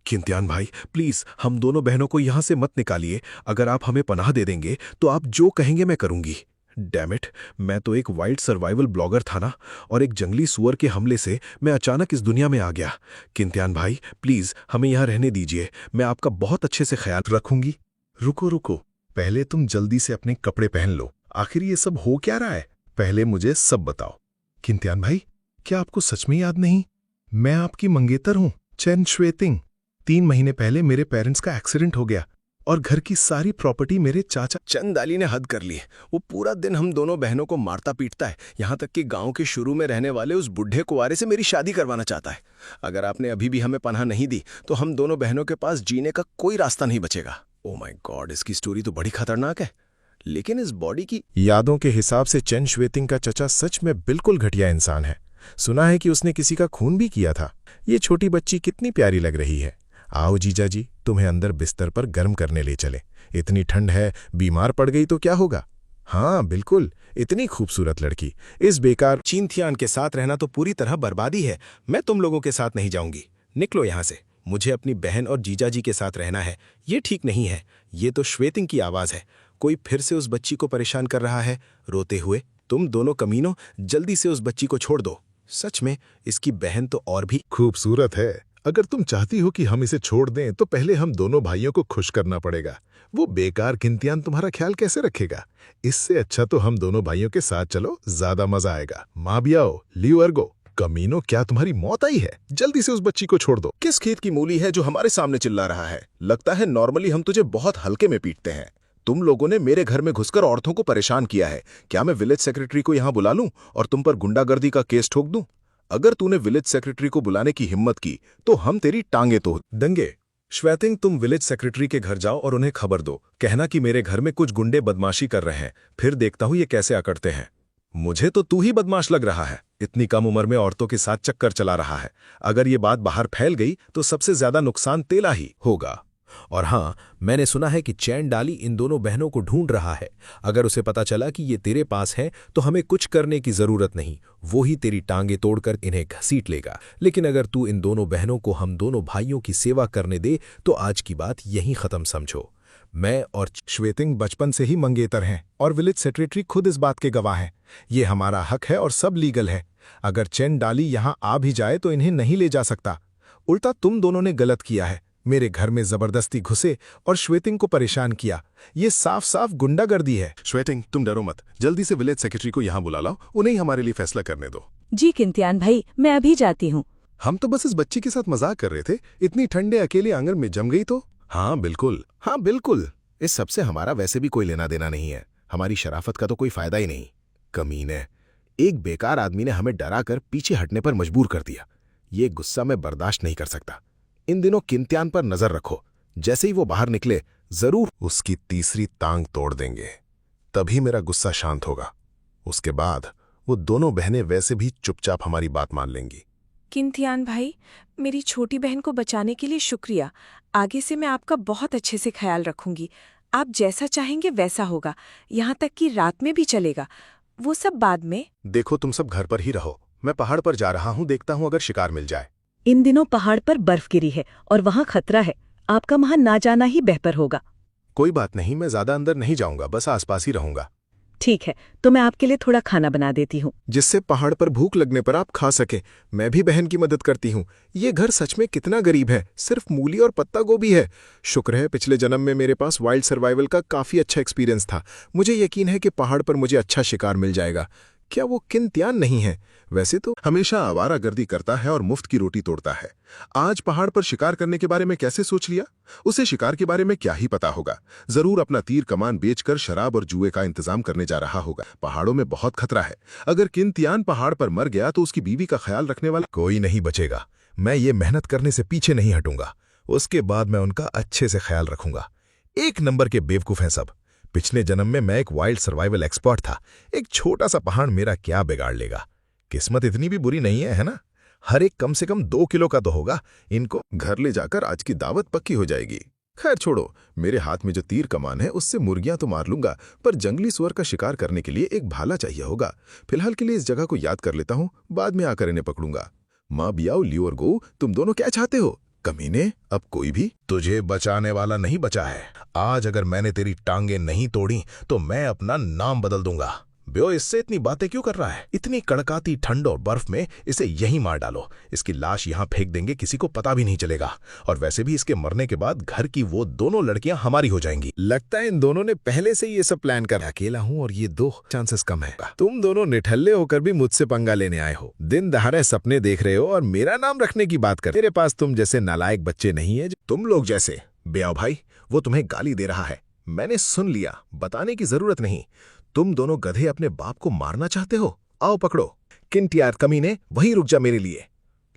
किंतियान भाई, प्लीज हम दोनों बहनों को यहां से मत निकालिए। अगर आप हमें पनाह दे देंगे तो आप जो कहेंगे मैं करूंगी। डैम इट, मैं तो एक वाइल्ड सर्वाइवल ब्लॉगर था ना, और एक जंगली सुअर के हमले से मैं अचानक इस दुनिया में आ गया। किंतियान भाई, प्लीज हमें यहां रहने दीजिए, मैं आपका बहुत अच्छे से ख्याल रखूंगी। रुको रुको, पहले तुम जल्दी से अपने कपड़े पहन लो। आखिर ये सब हो क्या रहा है? पहले मुझे सब बताओ। किंतियान भाई, क्या आपको सच में याद नहीं? मैं आपकी मंगेतर हूं, चैन श्वेतिंग। 3 महीने पहले मेरे पेरेंट्स का एक्सीडेंट हो गया और घर की सारी प्रॉपर्टी मेरे चाचा। चंदाली ने हद कर ली। वो पूरा दिन हम दोनों बहनों को मारता पीटता है, यहां तक कि गांव के शुरू में रहने वाले उस बुढ़े कुंवारे से मेरी शादी करवाना चाहता है। अगर आपने अभी भी हमें पनाह नहीं दी तो हम दोनों बहनों के पास जीने का कोई रास्ता नहीं बचेगा। ओ माय गॉड, इसकी स्टोरी तो बड़ी खतरनाक है। लेकिन इस बॉडी की यादों के हिसाब से चैन श्वेतिंग का चचा सच में बिल्कुल घटिया इंसान है। सुना है कि उसने किसी का खून भी किया था। ये छोटी बच्ची कितनी प्यारी लग रही है। आओ जीजा जी, तुम्हें अंदर बिस्तर पर गर्म करने ले चले। इतनी ठंड है, बीमार पड़ गई तो क्या होगा? हाँ बिल्कुल, इतनी खूबसूरत लड़की इस बेकार चिंथियान के साथ रहना तो पूरी तरह बर्बादी है। मैं तुम लोगों के साथ नहीं जाऊंगी। निकलो यहां से। मुझे अपनी बहन और जीजाजी के साथ रहना है। ये ठीक नहीं है। ये तो श्वेतिंग की आवाज है। कोई फिर से उस बच्ची को परेशान कर रहा है रोते हुए। तुम दोनों कमीनों, जल्दी से उस बच्ची को छोड़ दो। सच में इसकी बहन तो और भी खूबसूरत है। अगर तुम चाहती हो कि हम इसे छोड़ दें तो पहले हम दोनों भाइयों को खुश करना पड़ेगा। वो बेकार किंतियान तुम्हारा ख्याल कैसे रखेगा? इससे अच्छा तो हम दोनों भाइयों के साथ चलो, ज्यादा मजा आएगा। माँ भी आओ, लियो अर्गो। कमीनो, क्या तुम्हारी मौत आई है? जल्दी से उस बच्ची को छोड़ दो। किस खेत की मूली है जो हमारे सामने चिल्ला रहा है? लगता है नॉर्मली हम तुझे बहुत हल्के में पीटते हैं। तुम लोगों ने मेरे घर में घुसकर औरतों को परेशान किया है। क्या मैं विलेज सेक्रेटरी को यहां बुला लूं और तुम पर गुंडागर्दी का केस ठोक दूं? अगर तूने विलेज सेक्रेटरी को बुलाने की हिम्मत की तो हम तेरी टांगे तोड़ देंगे। श्वेतिंग, तुम विलेज सेक्रेटरी के घर जाओ और उन्हें खबर दो। कहना कि मेरे घर में कुछ गुंडे बदमाशी कर रहे हैं। फिर देखता हूं ये कैसे अकड़ते हैं। मुझे तो तू ही बदमाश लग रहा है। इतनी कम उम्र में औरतों के साथ चक्कर चला रहा है। अगर ये बात बाहर फैल गई तो सबसे ज्यादा नुकसान तेरा ही होगा। और हाँ, मैंने सुना है कि चैन डाली इन दोनों बहनों को ढूंढ रहा है। अगर उसे पता चला कि ये तेरे पास है तो हमें कुछ करने की जरूरत नहीं। वो ही तेरी टांगे तोड़कर इन्हें घसीट लेगा। लेकिन अगर तू इन दोनों बहनों को हम दोनों भाइयों की सेवा करने दे तो आज की बात यहीं खत्म समझो। मैं और श्वेतिंग बचपन से ही मंगेतर हैं और विलेज सेक्रेटरी खुद इस बात के गवाह हैं। ये हमारा हक है और सब लीगल है। अगर चैन डाली यहाँ आ भी जाए तो इन्हें नहीं ले जा सकता। उल्टा तुम दोनों ने गलत किया है। मेरे घर में जबरदस्ती घुसे और श्वेतिंग को परेशान किया। ये साफ साफ गुंडागर्दी है। श्वेतिंग, तुम डरो मत। जल्दी से विलेज सेक्रेटरी को यहाँ बुला लाओ। उन्हें हमारे लिए फैसला करने दो। जी किंतियान भाई, मैं अभी जाती हूँ। हम तो बस इस बच्ची के साथ मजाक कर रहे थे। इतनी ठंडे अकेले आंगन में जम गई तो। हाँ बिल्कुल। इस सबसे हमारा वैसे भी कोई लेना देना नहीं है। हमारी शराफत का तो कोई फायदा ही नहीं। कमीने, एक बेकार आदमी ने हमें डराकर पीछे हटने पर मजबूर कर दिया। ये गुस्सा मैं बर्दाश्त नहीं कर सकता। इन दिनों किंतियान पर नजर रखो। जैसे ही वो बाहर निकले जरूर उसकी तीसरी टांग तोड़ देंगे। तभी मेरा गुस्सा शांत होगा। उसके बाद वो दोनों बहनें वैसे भी चुपचाप हमारी बात मान लेंगी। किंतियान भाई, मेरी छोटी बहन को बचाने के लिए शुक्रिया। आगे से मैं आपका बहुत अच्छे से ख्याल रखूंगी। आप जैसा चाहेंगे वैसा होगा। यहाँ तक कि रात में भी चलेगा। वो सब बाद में। देखो, तुम सब घर पर ही रहो। मैं पहाड़ पर जा रहा हूँ, देखता हूँ अगर शिकार मिल जाए। इन दिनों पहाड़ पर बर्फ गिरी है और वहाँ खतरा है। आपका वहाँ ना जाना ही बेहतर होगा। कोई बात नहीं, मैं ज्यादा अंदर नहीं जाऊंगा, बस आसपास ही रहूंगा। ठीक है, तो मैं आपके लिए थोड़ा खाना बना देती हूँ, जिससे पहाड़ पर भूख लगने पर आप खा सके। मैं भी बहन की मदद करती हूँ। ये घर सच में कितना गरीब है, सिर्फ मूली और पत्ता गोभी है। शुक्र है पिछले जन्म में मेरे पास वाइल्ड सर्वाइवल का काफी अच्छा एक्सपीरियंस था। मुझे यकीन है कि पहाड़ पर मुझे अच्छा शिकार मिल जाएगा। क्या वो किंतियान नहीं है? वैसे तो हमेशा आवारागर्दी करता है और मुफ्त की रोटी तोड़ता है। आज पहाड़ पर शिकार करने के बारे में कैसे सोच लिया? उसे शिकार के बारे में क्या ही पता होगा। जरूर अपना तीर कमान बेचकर शराब और जुए का इंतजाम करने जा रहा होगा। पहाड़ों में बहुत खतरा है। अगर किंतियान पहाड़ पर मर गया तो उसकी बीवी का ख्याल रखने वाला कोई नहीं बचेगा। मैं ये मेहनत करने से पीछे नहीं हटूंगा। उसके बाद मैं उनका अच्छे से ख्याल रखूंगा। एक नंबर के बेवकूफ हैं सब। पिछले जन्म में मैं एक वाइल्ड सर्वाइवल एक्सपर्ट था। एक छोटा सा पहाड़ मेरा क्या बिगाड़ लेगा? किस्मत इतनी भी बुरी नहीं है ना? हर एक कम से कम 2 किलो का तो होगा। इनको घर ले जाकर आज की दावत पक्की हो जाएगी। खैर छोड़ो, मेरे हाथ में जो तीर कमान है उससे मुर्गियां तो मार लूंगा, पर जंगली सुअर का शिकार करने के लिए एक भाला चाहिए होगा। फिलहाल के लिए इस जगह को याद कर लेता हूं, बाद में आकर इन्हें पकड़ूंगा। माँ बियाओ, लियो और गो, तुम दोनों क्या चाहते हो? कमीने, अब कोई भी तुझे बचाने वाला नहीं बचा है। आज अगर मैंने तेरी टांगे नहीं तोड़ी तो मैं अपना नाम बदल दूंगा। ब्यो, इससे इतनी बातें क्यों कर रहा है? इतनी कड़काती ठंड और बर्फ में इसे यहीं मार डालो। इसकी लाश यहां फेंक देंगे, किसी को पता भी नहीं चलेगा। और वैसे भी इसके मरने के बाद घर की वो दोनों लड़कियां हमारी हो जाएंगी। लगता है इन दोनों ने पहले से ही ये सब प्लान कर। अकेला हूं और ये 2 चांसेस कम है। तुम दोनों निठल्ले होकर भी मुझसे पंगा लेने आए हो। दिन दहाड़े सपने देख रहे हो और मेरा नाम रखने की बात कर। मेरे पास तुम जैसे नालायक बच्चे नहीं है। तुम लोग जैसे। ब्याओ भाई, वो तुम्हें गाली दे रहा है। मैंने सुन लिया, बताने की जरूरत नहीं। तुम दोनों गधे अपने बाप को मारना चाहते हो? आओ पकड़ो। किंटियार कमीने, वहीं रुक जा मेरे लिए।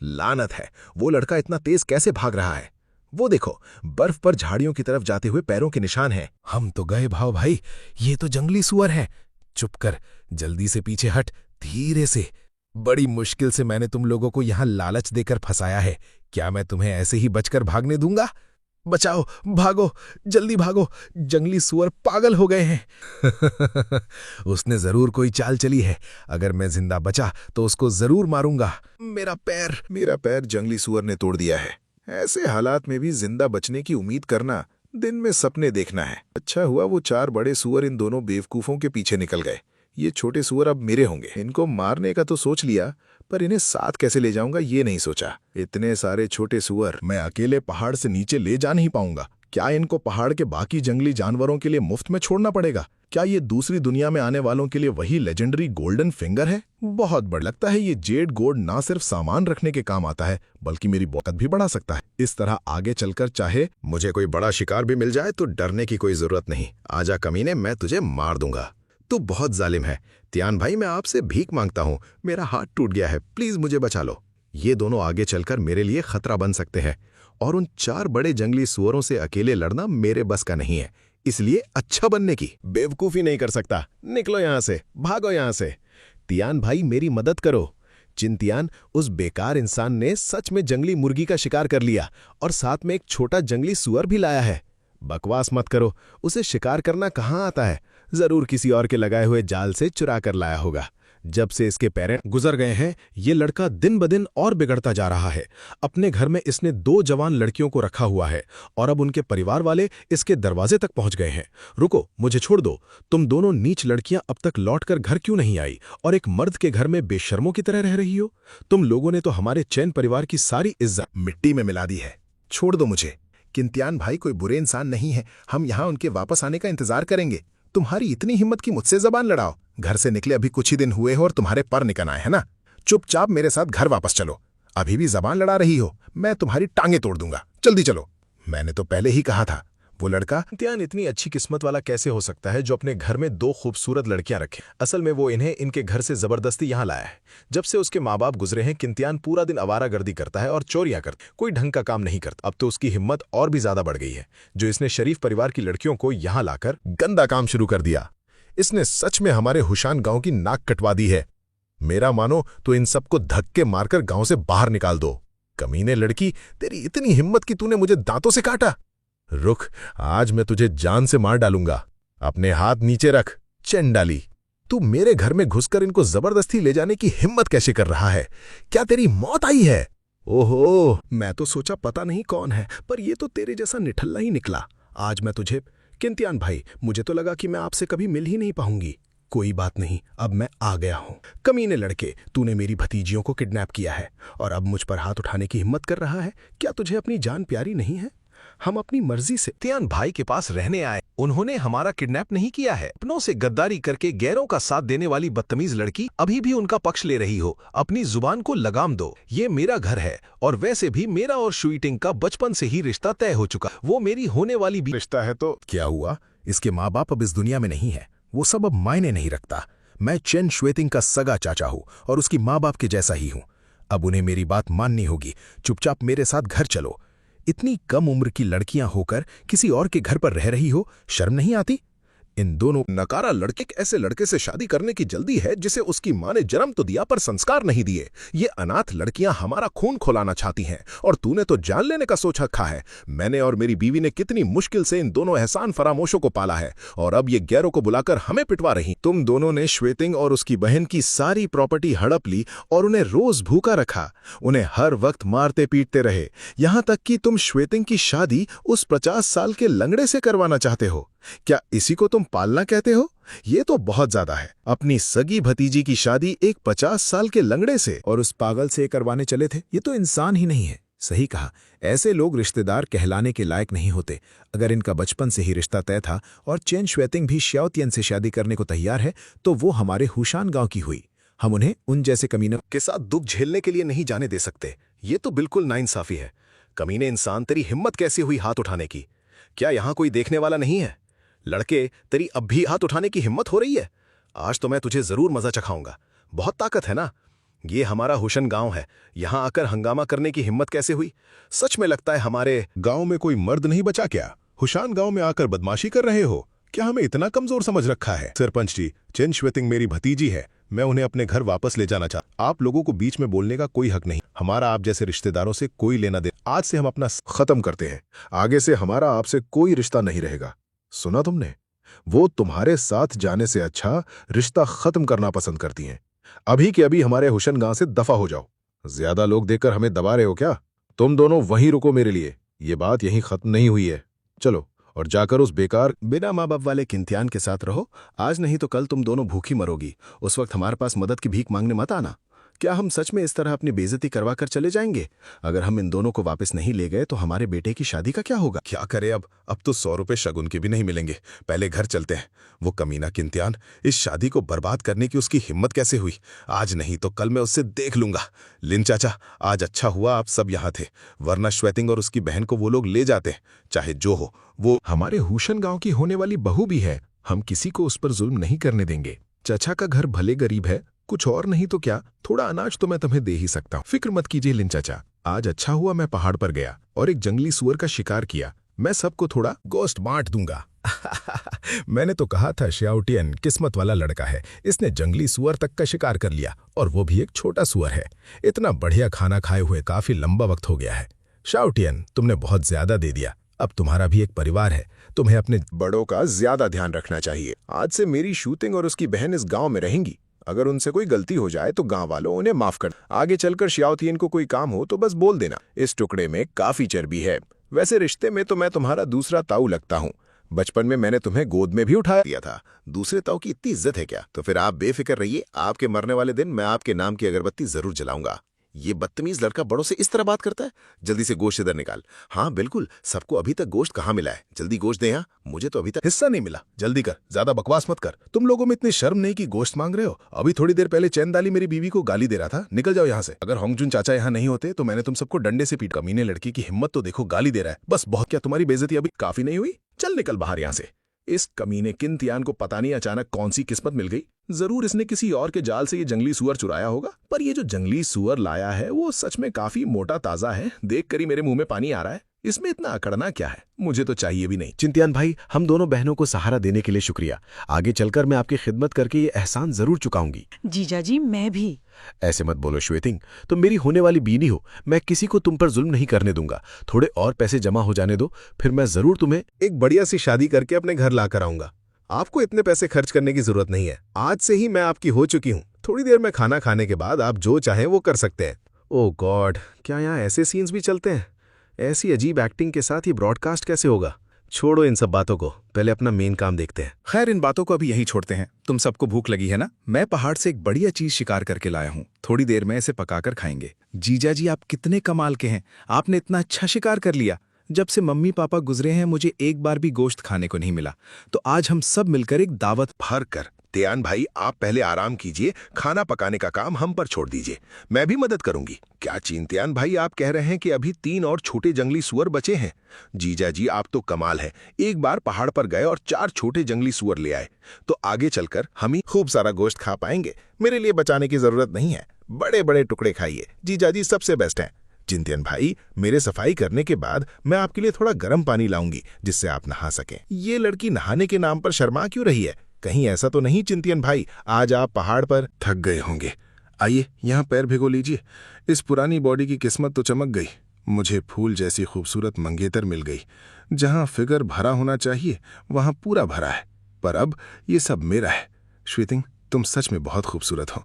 लानत है, वो लड़का इतना तेज कैसे भाग रहा है? वो देखो, बर्फ पर झाड़ियों की तरफ जाते हुए पैरों के निशान हैं। हम तो गए भाव भाई, ये तो जंगली सुअर है। चुप कर, जल्दी से पीछे हट, धीरे से। बड़ी मुश्किल से मैंने तुम लोगों को यहां लालच देकर फंसाया है। क्या मैं तुम्हें ऐसे ही बचकर भागने दूंगा? बचाओ, भागो, जल्दी भागो, जंगली सुअर पागल हो गए हैं। उसने जरूर कोई चाल चली है। अगर मैं जिंदा बचा तो उसको जरूर मारूंगा। मेरा पैर जंगली सुअर ने तोड़ दिया है। ऐसे हालात में भी जिंदा बचने की उम्मीद करना, दिन में सपने देखना है। अच्छा हुआ वो 4 बड़े सुअर इन दोनों बेवकूफों के पीछे निकल गए। ये छोटे सुअर अब मेरे होंगे। इनको मारने का तो सोच लिया, पर इन्हें साथ कैसे ले जाऊंगा ये नहीं सोचा। इतने सारे छोटे सुअर मैं अकेले पहाड़ से नीचे ले जा नहीं पाऊंगा। क्या इनको पहाड़ के बाकी जंगली जानवरों के लिए मुफ्त में छोड़ना पड़ेगा? क्या ये दूसरी दुनिया में आने वालों के लिए वही लेजेंडरी गोल्डन फिंगर है? बहुत बड़ा लगता है ये जेड गोल्ड ना सिर्फ सामान रखने के काम आता है, बल्कि मेरी बौकत भी बढ़ा सकता है। इस तरह आगे चलकर चाहे मुझे कोई बड़ा शिकार भी मिल जाए तो डरने की कोई जरूरत नहीं। आजा कमीने, मैं तुझे मार दूंगा। तू बहुत जालिम है। तियान भाई, मैं आपसे भीख मांगता हूं। मेरा हाथ टूट गया है, प्लीज मुझे बचा लो। ये दोनों आगे चलकर मेरे लिए खतरा बन सकते हैं, और उन 4 बड़े जंगली सुअरों से अकेले लड़ना मेरे बस का नहीं है। इसलिए अच्छा बनने की बेवकूफी नहीं कर सकता। निकलो यहां से, भागो यहां से। तियान भाई, मेरी मदद करो। चिंतियान, उस बेकार इंसान ने सच में जंगली मुर्गी का शिकार कर लिया और साथ में एक छोटा जंगली सुअर भी लाया है। बकवास मत करो, उसे शिकार करना कहाँ आता है? जरूर किसी और के लगाए हुए जाल से चुरा कर लाया होगा। जब से इसके पेरेंट्स गुजर गए हैं, ये लड़का दिन ब दिन और बिगड़ता जा रहा है। अपने घर में इसने 2 जवान लड़कियों को रखा हुआ है और अब उनके परिवार वाले इसके दरवाजे तक पहुंच गए हैं। रुको, मुझे छोड़ दो। तुम दोनों नीच लड़कियां अब तक लौटकर घर क्यों नहीं आई और एक मर्द के घर में बेशर्मों की तरह रह रही हो? तुम लोगों ने तो हमारे चैन परिवार की सारी इज्जत मिट्टी में मिला दी है। छोड़ दो मुझे। किंतियान भाई कोई बुरे इंसान नहीं है। हम यहां उनके वापस आने का इंतजार करेंगे। तुम्हारी इतनी हिम्मत की मुझसे जबान लड़ाओ। घर से निकले अभी कुछ ही दिन हुए हो और तुम्हारे पर निकल आए है ना? चुपचाप मेरे साथ घर वापस चलो। अभी भी जबान लड़ा रही हो, मैं तुम्हारी टांगे तोड़ दूंगा। जल्दी चलो। मैंने तो पहले ही कहा था। वो लड़का किंतियान इतनी अच्छी किस्मत वाला कैसे हो सकता है जो अपने घर में 2 खूबसूरत लड़कियां रखे? असल में वो इन्हें इनके घर से जबरदस्ती यहां लाया है। जब से उसके माँ बाप गुजरे हैं, किंतियान पूरा दिन आवारागर्दी करता है और चोरियां करता है। कोई ढंग का काम नहीं करता। अब तो उसकी हिम्मत और भी ज्यादा बढ़ गई है, जो इसने शरीफ परिवार की लड़कियों को यहां लाकर गंदा काम शुरू कर दिया। इसने सच में हमारे हुशान गांव की नाक कटवा दी है। मेरा मानो तो इन सबको धक्के मारकर गांव से बाहर निकाल दो। कमीने लड़की, तेरी इतनी हिम्मत कि तूने मुझे दांतों से काटा। रुक, आज मैं तुझे जान से मार डालूंगा। अपने हाथ नीचे रख। चंडाली, तू मेरे घर में घुसकर इनको जबरदस्ती ले जाने की हिम्मत कैसे कर रहा है? क्या तेरी मौत आई है? ओहो, मैं तो सोचा पता नहीं कौन है, पर ये तो तेरे जैसा निठल्ला ही निकला। आज मैं तुझे किंतियान भाई, मुझे तो लगा कि मैं आपसे कभी मिल ही नहीं पाऊंगी। कोई बात नहीं, अब मैं आ गया हूं। कमीने लड़के, तूने मेरी भतीजियों को किडनैप किया है और अब मुझ पर हाथ उठाने की हिम्मत कर रहा है। क्या तुझे अपनी जान प्यारी नहीं है? हम अपनी मर्जी से तियान भाई के पास रहने आए। उन्होंने हमारा किडनैप नहीं किया है। अपनों से गद्दारी करके गैरों का साथ देने वाली बदतमीज लड़की अभी भी उनका पक्ष ले रही हो। अपनी जुबान को लगाम दो। ये मेरा घर है और वैसे भी मेरा और शुईटिंग का बचपन से ही रिश्ता तय हो चुका। वो मेरी होने वाली भी रिश्ता है तो क्या हुआ? इसके माँ बाप अब इस दुनिया में नहीं है। वो सब अब मायने नहीं रखता। मैं चेन श्वेतिंग का सगा चाचा हूं और उसकी माँ बाप के जैसा ही हूं। अब उन्हें मेरी बात माननी होगी। चुपचाप मेरे साथ घर चलो। इतनी कम उम्र की लड़कियां होकर किसी और के घर पर रह रही हो, शर्म नहीं आती? इन दोनों नकारा लड़के ऐसे लड़के से शादी करने की जल्दी है जिसे उसकी माँ ने जन्म तो दिया पर संस्कार नहीं दिए। ये अनाथ लड़कियां हमारा खून खौलाना चाहती हैं और तूने तो जान लेने का सोच रखा है। मैंने और मेरी बीवी ने कितनी मुश्किल से इन दोनों एहसान फरामोशों को पाला है और अब ये गैरों को बुलाकर हमें पिटवा रही। तुम दोनों ने श्वेतिंग और उसकी बहन की सारी प्रॉपर्टी हड़प ली और उन्हें रोज भूखा रखा, उन्हें हर वक्त मारते पीटते रहे, यहां तक कि तुम श्वेतिंग की शादी उस 50 साल के लंगड़े से करवाना चाहते हो। क्या इसी को तुम पालना कहते हो? ये तो बहुत ज्यादा है। अपनी सगी भतीजी की शादी एक 50 साल के लंगड़े से और उस पागल से करवाने चले थे। ये तो इंसान ही नहीं है। सही कहा, ऐसे लोग रिश्तेदार कहलाने के लायक नहीं होते। अगर इनका बचपन से ही रिश्ता तय था और चेन श्वेतिंग भी श्याओतियन से शादी करने को तैयार है तो वो हमारे हुशान गांव की हुई। हम उन्हें उन जैसे कमीनों के साथ दुख झेलने के लिए नहीं जाने दे सकते। ये तो बिल्कुल नाइंसाफी है। कमीने इंसान, तेरी हिम्मत कैसे हुई हाथ उठाने की? क्या यहां कोई देखने वाला नहीं है? लड़के, तेरी अब भी हाथ उठाने की हिम्मत हो रही है? आज तो मैं तुझे जरूर मजा चखाऊंगा। बहुत ताकत है ना? ये हमारा हुशन गांव है, यहां आकर हंगामा करने की हिम्मत कैसे हुई? सच में लगता है हमारे गांव में कोई मर्द नहीं बचा क्या? हुशान गांव में आकर बदमाशी कर रहे हो? क्या हमें इतना कमजोर समझ रखा है? सरपंच जी, चेन श्वेतिंग मेरी भतीजी है, मैं उन्हें अपने घर वापस ले जाना चाहता। आप लोगों को बीच में बोलने का कोई हक नहीं। हमारा आप जैसे रिश्तेदारों से कोई लेना दे। आज से हम अपना खत्म करते हैं। आगे से हमारा आपसे कोई रिश्ता नहीं रहेगा। सुना तुमने? वो तुम्हारे साथ जाने से अच्छा रिश्ता खत्म करना पसंद करती हैं। अभी के अभी हमारे हुशन गांव से दफा हो जाओ। ज्यादा लोग देखकर हमें दबा रहे हो क्या? तुम दोनों वहीं रुको मेरे लिए। ये बात यहीं खत्म नहीं हुई है। चलो और जाकर उस बेकार बिना माँ बाप वाले किंतियान के साथ रहो। आज नहीं तो कल तुम दोनों भूखी मरोगी। उस वक्त हमारे पास मदद की भीख मांगने मत आना। क्या हम सच में इस तरह अपनी बेइज्जती करवा कर चले जाएंगे? अगर हम इन दोनों को वापस नहीं ले गए तो हमारे बेटे की शादी का क्या होगा? क्या करे अब तो 100 रुपए शगुन के भी नहीं मिलेंगे। पहले घर चलते हैं। वो कमीना किंतियान, इस शादी को बर्बाद करने की उसकी हिम्मत कैसे हुई? आज नहीं तो कल मैं उससे देख लूंगा। लिन चाचा, आज अच्छा हुआ आप सब यहाँ थे, वरना श्वेतिंग और उसकी बहन को वो लोग ले जाते। चाहे जो हो, वो हमारे हुशन गांव की होने वाली बहू भी है। हम किसी को उस पर जुल्म नहीं करने देंगे। चचा का घर भले गरीब है, कुछ और नहीं तो क्या, थोड़ा अनाज तो मैं तुम्हें दे ही सकता हूँ। फिक्र मत कीजिए लिन चाचा। आज अच्छा हुआ मैं पहाड़ पर गया और एक जंगली सुअर का शिकार किया। मैं सबको थोड़ा गोश्त बांट दूंगा। मैंने तो कहा था श्याओटियन किस्मत वाला लड़का है, इसने जंगली सुअर तक का शिकार कर लिया और वो भी एक छोटा सुअर है। इतना बढ़िया खाना खाए हुए काफी लंबा वक्त हो गया है। श्याओटियन, तुमने बहुत ज्यादा दे दिया। अब तुम्हारा भी एक परिवार है, तुम्हें अपने बड़ों का ज्यादा ध्यान रखना चाहिए। आज से मेरी शूटिंग और उसकी बहन इस गांव में रहेंगी। अगर उनसे कोई गलती हो जाए तो गांव वालों उन्हें माफ कर। आगे चलकर श्याओतियन को कोई काम हो तो बस बोल देना। इस टुकड़े में काफी चर्बी है। वैसे रिश्ते में तो मैं तुम्हारा दूसरा ताऊ लगता हूँ। बचपन में मैंने तुम्हें गोद में भी उठा दिया था। दूसरे ताऊ की इतनी इज्जत है क्या? तो फिर आप बेफिक्र रहिए, आपके मरने वाले दिन मैं आपके नाम की अगरबत्ती जरूर जलाऊंगा। ये बदतमीज लड़का बड़ों से इस तरह बात करता है। जल्दी से गोश्त इधर निकाल। हाँ बिल्कुल, सबको अभी तक गोश्त कहाँ मिला है? जल्दी गोश्त दे। यहाँ मुझे तो अभी तक हिस्सा नहीं मिला। जल्दी कर, ज्यादा बकवास मत कर। तुम लोगों में इतनी शर्म नहीं कि गोश्त मांग रहे हो? अभी थोड़ी देर पहले चैनदाली मेरी बीवी को गाली दे रहा था। निकल जाओ यहाँ से। अगर होंगजुन चाचा यहाँ नहीं होते तो मैंने तुम सबको डंडे से पीट। कमीने लड़की की हिम्मत तो देखो, गाली दे रहा है। बस बहुत। क्या तुम्हारी बेइज्जती अभी काफी नहीं हुई? चल निकल बाहर यहाँ से। इस कमीने किंतियान को पता नहीं अचानक कौन सी किस्मत मिल गई। जरूर इसने किसी और के जाल से ये जंगली सुअर चुराया होगा। पर ये जो जंगली सुअर लाया है वो सच में काफी मोटा ताजा है। देख कर ही मेरे मुंह में पानी आ रहा है। इसमें इतना अकड़ना क्या है? मुझे तो चाहिए भी नहीं। चिंतियान भाई, हम दोनों बहनों को सहारा देने के लिए शुक्रिया। आगे चलकर मैं आपकी खिदमत करके ये एहसान जरूर चुकाऊंगी। जीजा जी, मैं भी। ऐसे मत बोलो श्वेतिंग, तुम मेरी होने वाली बीनी हो। मैं किसी को तुम पर जुल्म नहीं करने दूंगा। थोड़े और पैसे जमा हो जाने दो, फिर मैं जरूर तुम्हें एक बढ़िया सी शादी करके अपने घर लाकर आऊंगा। आपको इतने पैसे खर्च करने की जरूरत नहीं है। आज से ही मैं आपकी हो चुकी हूँ। थोड़ी देर में खाना खाने के बाद आप जो चाहें वो कर सकते हैं। ओह गॉड, क्या यहाँ ऐसे सीन्स भी चलते हैं? ऐसी अजीब एक्टिंग के साथ ये ब्रॉडकास्ट कैसे होगा? छोड़ो इन सब बातों को, पहले अपना मेन काम देखते हैं। खैर, इन बातों को अभी यहीं छोड़ते हैं। तुम सबको भूख लगी है ना? मैं पहाड़ से एक बढ़िया चीज शिकार करके लाया हूँ। थोड़ी देर में इसे पकाकर खाएंगे। जीजा जी, आप कितने कमाल के हैं। आपने इतना अच्छा शिकार कर लिया। जब से मम्मी पापा गुजरे हैं मुझे एक बार भी गोश्त खाने को नहीं मिला। तो आज हम सब मिलकर एक दावत भर कर। तियान भाई, आप पहले आराम कीजिए। खाना पकाने का काम हम पर छोड़ दीजिए, मैं भी मदद करूंगी। क्या चिंतियान भाई, आप कह रहे हैं कि अभी 3 और छोटे जंगली सुअर बचे हैं? जीजा जी, आप तो कमाल है। एक बार पहाड़ पर गए और 4 छोटे जंगली सुअर ले आए। तो आगे चलकर हम ही खूब सारा गोश्त खा पाएंगे। मेरे लिए बचाने की जरूरत नहीं है। बड़े बड़े टुकड़े खाइए, जीजा जी सबसे बेस्ट हैं। चिंतन भाई, मेरे सफाई करने के बाद मैं आपके लिए थोड़ा गर्म पानी लाऊंगी जिससे आप नहा सकें। ये लड़की नहाने के नाम पर शर्मा क्यों रही है? कहीं ऐसा तो नहीं चिंतन भाई आज आप पहाड़ पर थक गए होंगे। आइए यहाँ पैर भिगो लीजिए। इस पुरानी बॉडी की किस्मत तो चमक गई। मुझे फूल जैसी खूबसूरत मंगेतर मिल गई। जहाँ फिगर भरा होना चाहिए वहाँ पूरा भरा है, पर अब ये सब मेरा है। श्वेतिंग, तुम सच में बहुत खूबसूरत हो।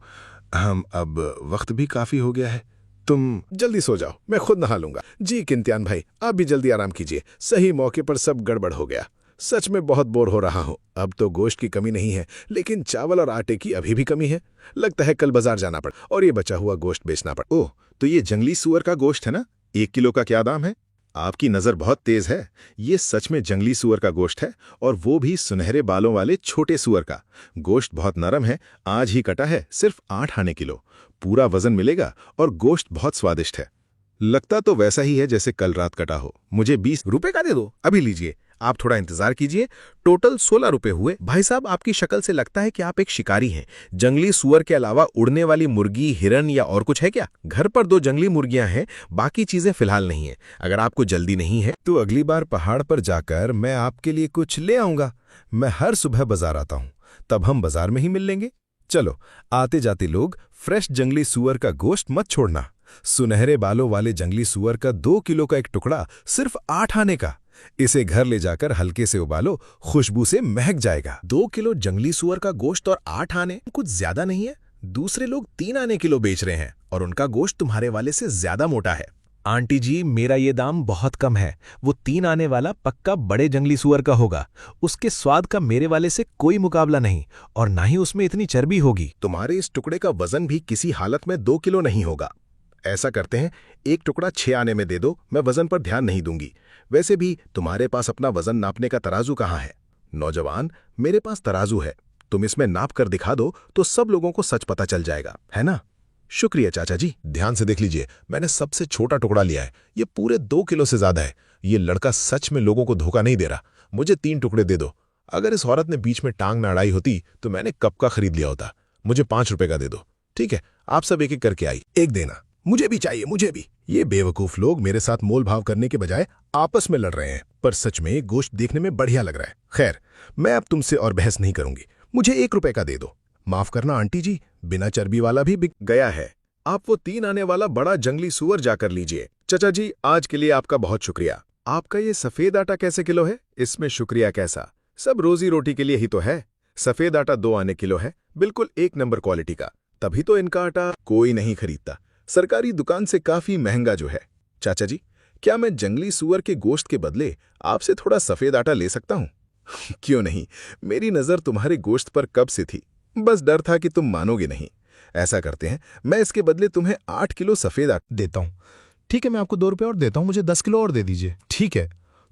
अब वक्त भी काफी हो गया है। तुम जल्दी सो जाओ, मैं खुद नहा लूंगा। जी किंतियान भाई, आप भी जल्दी आराम कीजिए। सही मौके पर सब गड़बड़ हो गया। सच में बहुत बोर हो रहा हूँ। अब तो गोश्त की कमी नहीं है, लेकिन चावल और आटे की अभी भी कमी है। लगता है कल बाजार जाना पड़ा और ये बचा हुआ गोश्त बेचना पड़ा। ओह, तो ये जंगली सुअर का गोश्त है ना? 1 किलो का क्या दाम है? आपकी नजर बहुत तेज है। ये सच में जंगली सुअर का गोश्त है, और वो भी सुनहरे बालों वाले छोटे सुअर का। गोश्त बहुत नरम है, आज ही कटा है, सिर्फ 8 आने किलो। पूरा वजन मिलेगा और गोश्त बहुत स्वादिष्ट है। लगता तो वैसा ही है जैसे कल रात कटा हो। मुझे 20 रुपए का दे दो। अभी लीजिए, आप थोड़ा इंतजार कीजिए। टोटल 16 रुपए हुए। भाई साहब, आपकी शक्ल से लगता है कि आप एक शिकारी हैं। जंगली सुअर के अलावा उड़ने वाली मुर्गी, हिरन या और कुछ है क्या? घर पर 2 जंगली मुर्गियां हैं, बाकी चीजें फिलहाल नहीं है। अगर आपको जल्दी नहीं है तो अगली बार पहाड़ पर जाकर मैं आपके लिए कुछ ले आऊंगा। मैं हर सुबह बाजार आता हूं, तब हम बाजार में ही मिल लेंगे। चलो, आते जाते लोग, फ्रेश जंगली सुअर का गोश्त मत छोड़ना। सुनहरे बालों वाले जंगली सुअर का 2 किलो का एक टुकड़ा सिर्फ 8 आने का। इसे घर ले जाकर हल्के से उबालो, खुशबू से महक जाएगा। 2 किलो जंगली सुअर का गोश्त और 8 आने कुछ ज्यादा नहीं है? दूसरे लोग 3 आने किलो बेच रहे हैं और उनका गोश्त तुम्हारे वाले से ज्यादा मोटा है। आंटी जी, मेरा ये दाम बहुत कम है। वो 3 आने वाला पक्का बड़े जंगली सुअर का होगा। उसके स्वाद का मेरे वाले से कोई मुकाबला नहीं, और ना ही उसमें इतनी चर्बी होगी। तुम्हारे इस टुकड़े का वजन भी किसी हालत में 2 किलो नहीं होगा। ऐसा करते हैं, एक टुकड़ा 6 आने में दे दो, मैं वजन पर ध्यान नहीं दूंगी। वैसे भी तुम्हारे पास अपना वजन नापने का तराजू कहाँ है? नौजवान, मेरे पास तराजू है, तुम इसमें नाप कर दिखा दो तो सब लोगों को सच पता चल जाएगा, है ना? शुक्रिया चाचा जी। ध्यान से देख लीजिए, मैंने सबसे छोटा टुकड़ा लिया है। ये पूरे 2 किलो से ज्यादा है। ये लड़का सच में लोगों को धोखा नहीं दे रहा। मुझे 3 टुकड़े दे दो। अगर इस औरत ने बीच में टांग न अड़ाई होती तो मैंने कब का खरीद लिया होता। मुझे 5 रुपए का दे दो। ठीक है, आप सब एक एक करके आई। एक देना। मुझे भी चाहिए, मुझे भी। ये बेवकूफ लोग मेरे साथ मोल भाव करने के बजाय आपस में लड़ रहे हैं, पर सच में गोश्त देखने में बढ़िया लग रहा है। खैर, मैं अब तुमसे और बहस नहीं करूंगी। मुझे 1 रुपए का दे दो। माफ करना आंटी जी, बिना चर्बी वाला भी बिक गया है। आप वो 3 आने वाला बड़ा जंगली सुअर जाकर लीजिए। चाचा जी, आज के लिए आपका बहुत शुक्रिया। आपका ये सफेद आटा कैसे किलो है? इसमें शुक्रिया कैसा, सब रोजी रोटी के लिए ही तो है। सफेद आटा 2 आने किलो है, बिल्कुल 1 नंबर क्वालिटी का। तभी तो इनका आटा कोई नहीं खरीदता, सरकारी दुकान से काफी महंगा जो है। चाचा जी, क्या मैं जंगली सुअर के गोश्त के बदले आपसे थोड़ा सफेद आटा ले सकता हूं? क्यों नहीं, मेरी नजर तुम्हारे गोश्त पर कब से थी, बस डर था कि तुम मानोगे नहीं। ऐसा करते हैं, मैं इसके बदले तुम्हें 8 किलो सफेद आटा देता हूँ। ठीक है, मैं आपको 2 रुपए और देता हूँ, मुझे 10 किलो और दे दीजिए। ठीक है,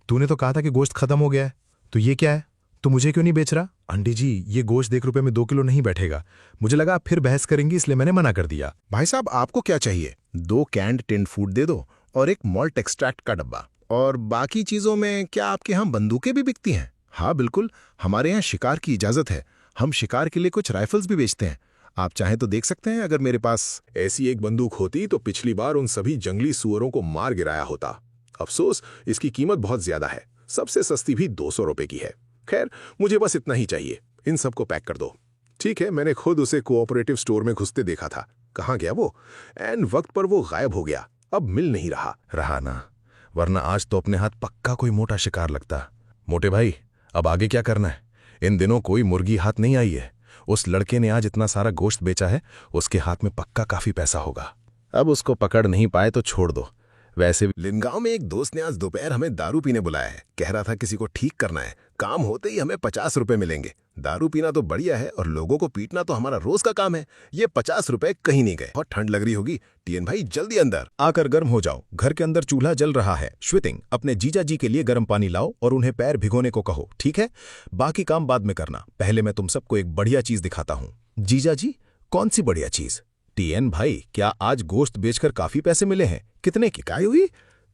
तूने तो कहा था कि गोश्त खत्म हो गया है, तो ये क्या है? तो मुझे क्यों नहीं बेच रहा? आंटी जी, ये गोश्त 1 रुपए में 2 किलो नहीं बैठेगा। मुझे लगा आप फिर बहस करेंगी, इसलिए मैंने मना कर दिया। भाई साहब, आपको क्या चाहिए? 2 कैंड टिन फूड दे दो और 1 मॉल्ट एक्सट्रैक्ट का डब्बा। और बाकी चीजों में क्या आपके यहाँ बंदूकें भी बिकती हैं? हाँ बिल्कुल, हमारे यहाँ शिकार की इजाजत है। हम शिकार के लिए कुछ राइफल्स भी बेचते हैं। आप चाहें तो देख सकते हैं। अगर मेरे पास ऐसी एक बंदूक होती तो पिछली बार उन सभी जंगली सुअरों को मार गिराया होता। अफसोस, इसकी कीमत बहुत ज्यादा है। सबसे सस्ती भी 200 रुपए की है। खैर, मुझे बस इतना ही चाहिए। इन सबको पैक कर दो। ठीक है, मैंने खुद उसे कोऑपरेटिव स्टोर में घुसते देखा था। कहाँ गया वो? एन वक्त पर वो गायब हो गया, अब मिल नहीं रहा ना, वरना आज तो अपने हाथ पक्का कोई मोटा शिकार लगता। मोटे भाई, अब आगे क्या करना है? इन दिनों कोई मुर्गी हाथ नहीं आई है। उस लड़के ने आज इतना सारा गोश्त बेचा है, उसके हाथ में पक्का काफी पैसा होगा। अब उसको पकड़ नहीं पाए तो छोड़ दो। वैसे भी लिनगांव में एक दोस्त ने आज दोपहर हमें दारू पीने बुलाया है। कह रहा था किसी को ठीक करना है, काम होते ही हमें 50 रुपए मिलेंगे। दारू पीना तो बढ़िया है और लोगों को पीटना तो हमारा रोज का काम है। ये 50 रुपए कहीं नहीं गए। बहुत ठंड लग रही होगी। टीएन भाई, जल्दी अंदर आकर गर्म हो जाओ। घर के अंदर चूल्हा जल रहा है। श्वेतिंग, अपने जीजा जी के लिए गर्म पानी लाओ और उन्हें पैर भिगोने को कहो, ठीक है? बाकी काम बाद में करना। पहले मैं तुम सबको एक बढ़िया चीज दिखाता हूँ। जीजा जी, कौन सी बढ़िया चीज? टीएन भाई, क्या आज गोश्त बेचकर काफी पैसे मिले हैं? कितने की काय हुई?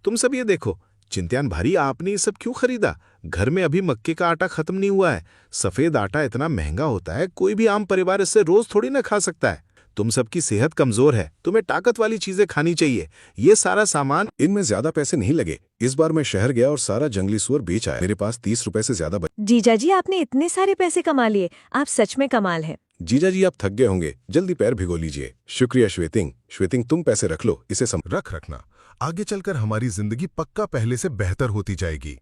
तुम सब ये देखो। चिंत्यान भारी, आपने ये सब क्यों खरीदा? घर में अभी मक्के का आटा खत्म नहीं हुआ है। सफेद आटा इतना महंगा होता है, कोई भी आम परिवार इससे रोज थोड़ी ना खा सकता है। तुम सबकी सेहत कमजोर है, तुम्हें ताकत वाली चीजें खानी चाहिए। ये सारा सामान, इनमें ज्यादा पैसे नहीं लगे। इस बार मैं शहर गया और सारा जंगली सुअर बेच आया। मेरे पास 30 रुपए से ज्यादा जीजा जी, आपने इतने सारे पैसे कमा लिए, आप सच में कमाल हैं। जीजा जी आप थक गए होंगे, जल्दी पैर भिगो लीजिए। शुक्रिया श्वेतिंग। श्वेतिंग तुम पैसे रख लो, इसे रखना। आगे चलकर हमारी जिंदगी पक्का पहले से बेहतर होती जाएगी।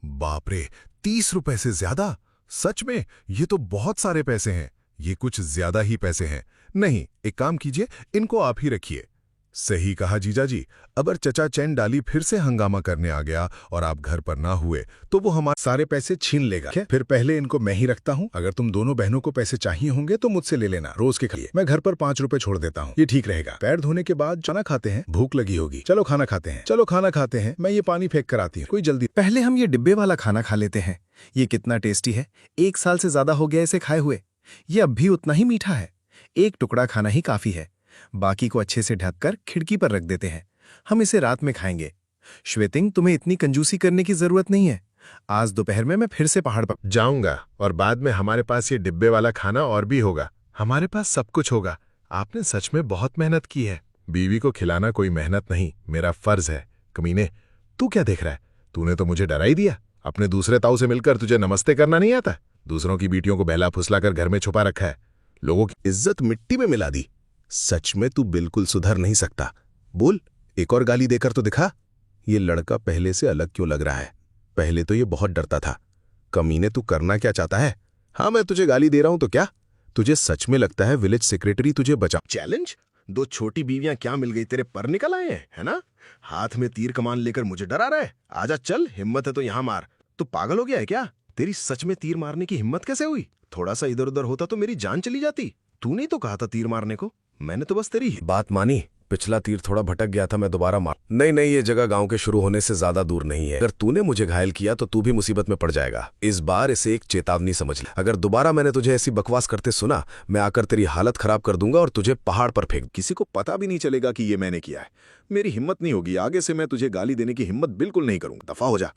बाप रे, 30 रुपए से ज्यादा? सच में ये तो बहुत सारे पैसे हैं। ये कुछ ज्यादा ही पैसे हैं। नहीं, एक काम कीजिए, इनको आप ही रखिए। सही कहा जीजा जी। अगर चचा चैन डाली फिर से हंगामा करने आ गया और आप घर पर ना हुए तो वो हमारे सारे पैसे छीन लेगा। फिर पहले इनको मैं ही रखता हूँ। अगर तुम दोनों बहनों को पैसे चाहिए होंगे तो मुझसे ले लेना, रोज के लिए। मैं घर पर 5 रुपए छोड़ देता हूँ, ये ठीक रहेगा। पैर धोने के बाद खाना खाते हैं, भूख लगी होगी। चलो खाना खाते हैं, चलो खाना खाते हैं। मैं ये पानी फेंक कर आती हूँ, कोई जल्दी। पहले हम ये डिब्बे वाला खाना खा लेते हैं। ये कितना टेस्टी है, 1 साल से ज्यादा हो गया इसे खाए हुए। ये अब भी उतना ही मीठा है। एक टुकड़ा खाना ही काफी है, बाकी को अच्छे से ढककर खिड़की पर रख देते हैं। हम इसे रात में खाएंगे। श्वेतिंग, तुम्हें इतनी कंजूसी करने की जरूरत नहीं है। आज दोपहर में मैं फिर से पहाड़ पर जाऊंगा और बाद में हमारे पास ये डिब्बे वाला खाना और भी होगा। हमारे पास सब कुछ होगा। आपने सच में बहुत मेहनत की है। बीवी को खिलाना कोई मेहनत नहीं, मेरा फर्ज है। कमीने, तू क्या देख रहा है? तूने तो मुझे डरा ही दिया। अपने दूसरे ताऊ से मिलकर तुझे नमस्ते करना नहीं आता? दूसरों की बेटियों को बहला फुसलाकर घर में छुपा रखा है, लोगों की इज्जत मिट्टी में मिला दी। सच में तू बिल्कुल सुधर नहीं सकता। बोल, एक और गाली देकर तो दिखा। ये लड़का पहले से अलग क्यों लग रहा है? पहले तो ये बहुत डरता था। कमीने, तू करना क्या चाहता है? हाँ, मैं तुझे गाली दे रहा हूं तो क्या? तुझे सच में लगता है विलेज सेक्रेटरी तुझे बचा? चैलेंज? 2 छोटी बीवियां क्या मिल गई तेरे पर निकल आए हैं, है ना? हाथ में तीर कमान लेकर मुझे डरा रहा है। आजा चल, हिम्मत है तो यहां मार। तू पागल हो गया है क्या? तेरी सच में तीर मारने की हिम्मत कैसे हुई? थोड़ा सा इधर उधर होता तो मेरी जान चली जाती। तूने तो कहा था तीर मारने को, मैंने तो बस तेरी बात मानी। पिछला तीर थोड़ा भटक गया था, मैं दोबारा मार। नहीं, ये जगह गांव के शुरू होने से ज्यादा दूर नहीं है। अगर तूने मुझे घायल किया तो तू भी मुसीबत में पड़ जाएगा। इस बार इसे एक चेतावनी समझ ले। अगर दोबारा मैंने तुझे ऐसी बकवास करते सुना, मैं आकर तेरी हालत खराब कर दूंगा और तुझे पहाड़ पर फेंक। किसी को पता भी नहीं चलेगा कि ये मैंने किया है। मेरी हिम्मत नहीं होगी। आगे से मैं तुझे गाली देने की हिम्मत बिल्कुल नहीं करूंगा। दफा हो जा।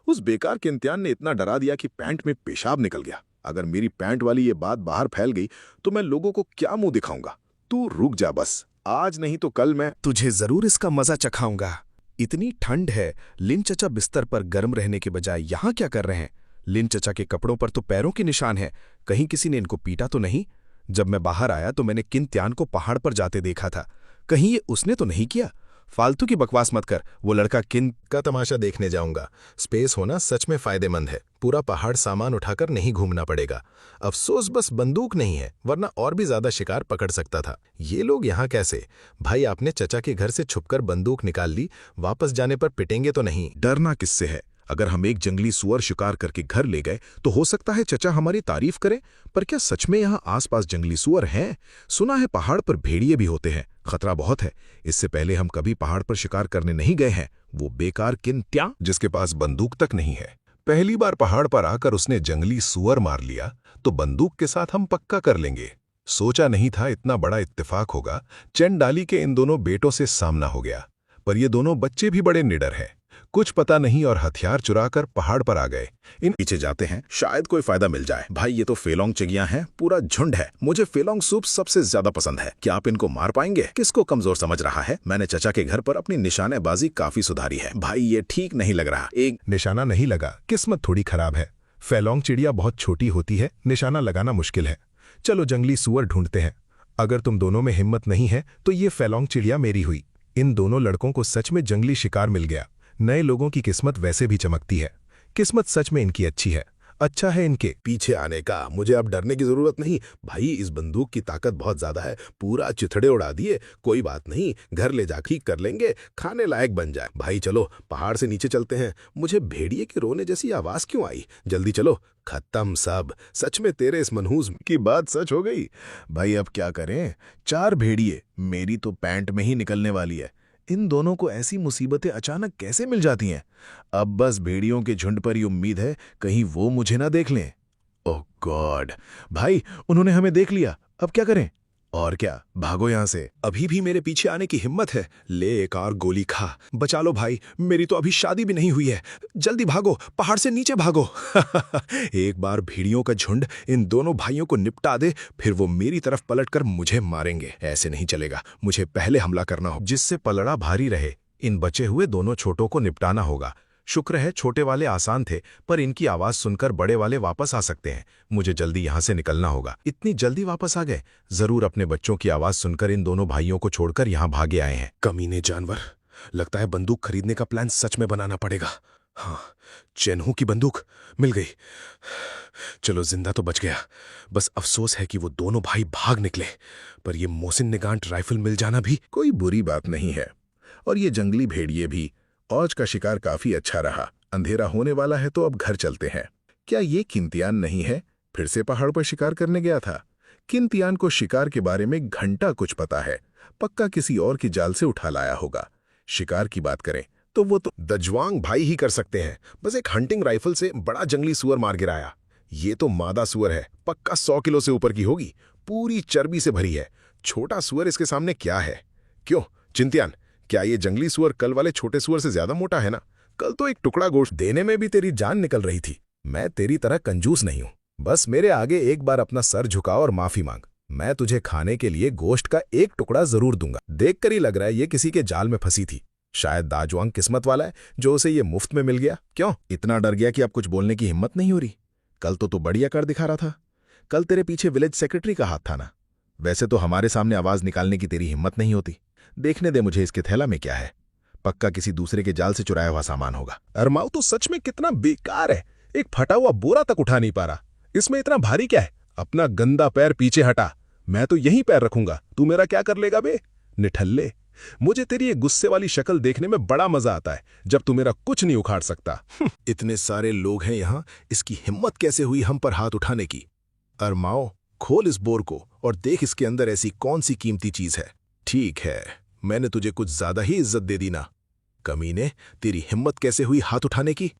उस बेकार के इम्तिहान ने इतना डरा दिया कि पैंट में पेशाब निकल गया। अगर मेरी पैंट वाली ये बात बाहर फैल गई तो मैं लोगों को क्या मुंह दिखाऊंगा? तू रुक जा बस, आज नहीं तो कल मैं तुझे जरूर इसका मजा चखाऊंगा। इतनी ठंड है, लिन चचा बिस्तर पर गर्म रहने के बजाय यहाँ क्या कर रहे हैं? लिन चचा के कपड़ों पर तो पैरों के निशान हैं। कहीं किसी ने इनको पीटा तो नहीं? जब मैं बाहर आया तो मैंने किन त्यान को पहाड़ पर जाते देखा था। कहीं ये उसने तो नहीं किया? फालतू की बकवास मत कर। वो लड़का किन का तमाशा देखने जाऊंगा। स्पेस होना सच में फायदेमंद है। पूरा पहाड़ सामान उठाकर नहीं घूमना पड़ेगा। अफसोस बस बंदूक नहीं है, वरना और भी ज्यादा शिकार पकड़ सकता था। ये लोग यहाँ कैसे? भाई, आपने चचा के घर से छुपकर बंदूक निकाल ली, वापस जाने पर पिटेंगे तो नहीं? डरना किससे है? अगर हम एक जंगली सुअर शिकार करके घर ले गए तो हो सकता है चचा हमारी तारीफ करें। पर क्या सच में यहाँ आसपास जंगली सुअर हैं? सुना है पहाड़ पर भेड़िए भी होते हैं। खतरा बहुत है। इससे पहले हम कभी पहाड़ पर शिकार करने नहीं गए हैं। वो बेकार किन त्या जिसके पास बंदूक तक नहीं है, पहली बार पहाड़ पर आकर उसने जंगली सुअर मार लिया तो बंदूक के साथ हम पक्का कर लेंगे। सोचा नहीं था इतना बड़ा इत्तेफाक होगा। चंडाली के इन दोनों बेटों से सामना हो गया, पर ये दोनों बच्चे भी बड़े निडर हैं। कुछ पता नहीं और हथियार चुराकर पहाड़ पर आ गए। इन पीछे जाते हैं, शायद कोई फायदा मिल जाए। भाई, ये तो फेलोंग चिड़ियां हैं, पूरा झुंड है। मुझे फेलोंग सूप सबसे ज्यादा पसंद है। क्या आप इनको मार पाएंगे? किसको कमजोर समझ रहा है? मैंने चचा के घर पर अपनी निशानेबाजी काफी सुधारी है। भाई, ये ठीक नहीं लग रहा। एक निशाना नहीं लगा, किस्मत थोड़ी खराब है। फेलोंग चिड़िया बहुत छोटी होती है, निशाना लगाना मुश्किल है। चलो जंगली सुअर ढूंढते हैं। अगर तुम दोनों में हिम्मत नहीं है तो ये फेलोंग चिड़िया मेरी हुई। इन दोनों लड़कों को सच में जंगली शिकार मिल गया। नए लोगों की किस्मत वैसे भी चमकती है। किस्मत सच में इनकी अच्छी है। अच्छा है इनके पीछे आने का। मुझे अब डरने की जरूरत नहीं। भाई, इस बंदूक की ताकत बहुत ज्यादा है। पूरा चिथड़े उड़ा दिए। कोई बात नहीं, घर ले जा ठीक कर लेंगे, खाने लायक बन जाए। भाई चलो पहाड़ से नीचे चलते हैं। मुझे भेड़िए के रोने जैसी आवाज क्यों आई? जल्दी चलो। खत्म सब। सच में तेरे इस मनहूस की बात सच हो गई। भाई, अब क्या करें? 4 भेड़िए, मेरी तो पैंट में ही निकलने वाली है। इन दोनों को ऐसी मुसीबतें अचानक कैसे मिल जाती हैं? अब बस भेड़ियों के झुंड पर ही उम्मीद है, कहीं वो मुझे ना देख लें। ओह गॉड! भाई, उन्होंने हमें देख लिया। अब क्या करें? और क्या, भागो यहां से। अभी भी मेरे पीछे आने की हिम्मत है? ले एक और गोली खा। बचा लो भाई, मेरी तो अभी शादी भी नहीं हुई है। जल्दी भागो, पहाड़ से नीचे भागो। एक बार भेड़ियों का झुंड इन दोनों भाइयों को निपटा दे, फिर वो मेरी तरफ पलटकर मुझे मारेंगे। ऐसे नहीं चलेगा, मुझे पहले हमला करना हो। जिससे पलड़ा भारी रहे, इन बचे हुए दोनों छोटों को निपटाना होगा। शुक्र है छोटे वाले आसान थे, पर इनकी आवाज सुनकर बड़े वाले वापस आ सकते हैं। मुझे जल्दी यहां से निकलना होगा। इतनी जल्दी वापस आ गए? जरूर अपने बच्चों की आवाज सुनकर इन दोनों भाइयों को छोड़कर यहां भागे आए हैं। कमीने जानवर, लगता है बंदूक खरीदने का प्लान सच में बनाना पड़ेगा। हाँ, चेनहू की बंदूक मिल गई। चलो, जिंदा तो बच गया। बस अफसोस है कि वो दोनों भाई भाग निकले, पर ये मोहसिन निगांट राइफल मिल जाना भी कोई बुरी बात नहीं है। और ये जंगली भेड़िए भी। आज का शिकार काफी अच्छा रहा। अंधेरा होने वाला है तो अब घर चलते हैं। क्या ये किंतियान नहीं है? फिर से पहाड़ पर शिकार करने गया था। किंतियान को शिकार के बारे में घंटा कुछ पता है। पक्का किसी और की जाल से उठा लाया होगा। शिकार की बात करें तो वो तो दजवांग भाई ही कर सकते हैं। बस एक हंटिंग राइफल से बड़ा जंगली सुअर मार गिराया। ये तो मादा सुअर है, पक्का 100 किलो से ऊपर की होगी, पूरी चर्बी से भरी है। छोटा सुअर इसके सामने क्या है? क्यों चिंतियान, क्या ये जंगली सुअर कल वाले छोटे सुअर से ज्यादा मोटा है ना? कल तो एक टुकड़ा गोश्त देने में भी तेरी जान निकल रही थी। मैं तेरी तरह कंजूस नहीं हूं। बस मेरे आगे एक बार अपना सर झुका और माफी मांग। मैं तुझे खाने के लिए गोश्त का एक टुकड़ा जरूर दूंगा। देखकर ही लग रहा है ये किसी के जाल में फंसी थी। शायद दाजुआंग किस्मत वाला है जो उसे ये मुफ्त में मिल गया। क्यों इतना डर गया कि अब कुछ बोलने की हिम्मत नहीं हो रही? कल तो तू बढ़िया कर दिखा रहा था। कल तेरे पीछे विलेज सेक्रेटरी का हाथ था ना? वैसे तो हमारे सामने आवाज निकालने की तेरी हिम्मत नहीं होती। देखने दे मुझे इसके थैला में क्या है। पक्का किसी दूसरे के जाल से चुराया हुआ सामान होगा। अरमाओ तो सच में कितना बेकार है। एक फटा हुआ बोरा तक उठा नहीं पा रहा। इसमें इतना भारी क्या है? अपना गंदा पैर पीछे हटा, मैं तो यहीं पैर रखूंगा। तू मेरा क्या कर लेगा बे निठल्ले? मुझे तेरी ये गुस्से वाली शक्ल देखने में बड़ा मजा आता है, जब तू मेरा कुछ नहीं उखाड़ सकता। इतने सारे लोग हैं यहां, इसकी हिम्मत कैसे हुई हम पर हाथ उठाने की? अरमाओ, खोल इस बोर को और देख इसके अंदर ऐसी कौन सी कीमती चीज है। ठीक है, मैंने तुझे कुछ ज्यादा ही इज्जत दे दी ना। कमीने, तेरी हिम्मत कैसे हुई हाथ उठाने की?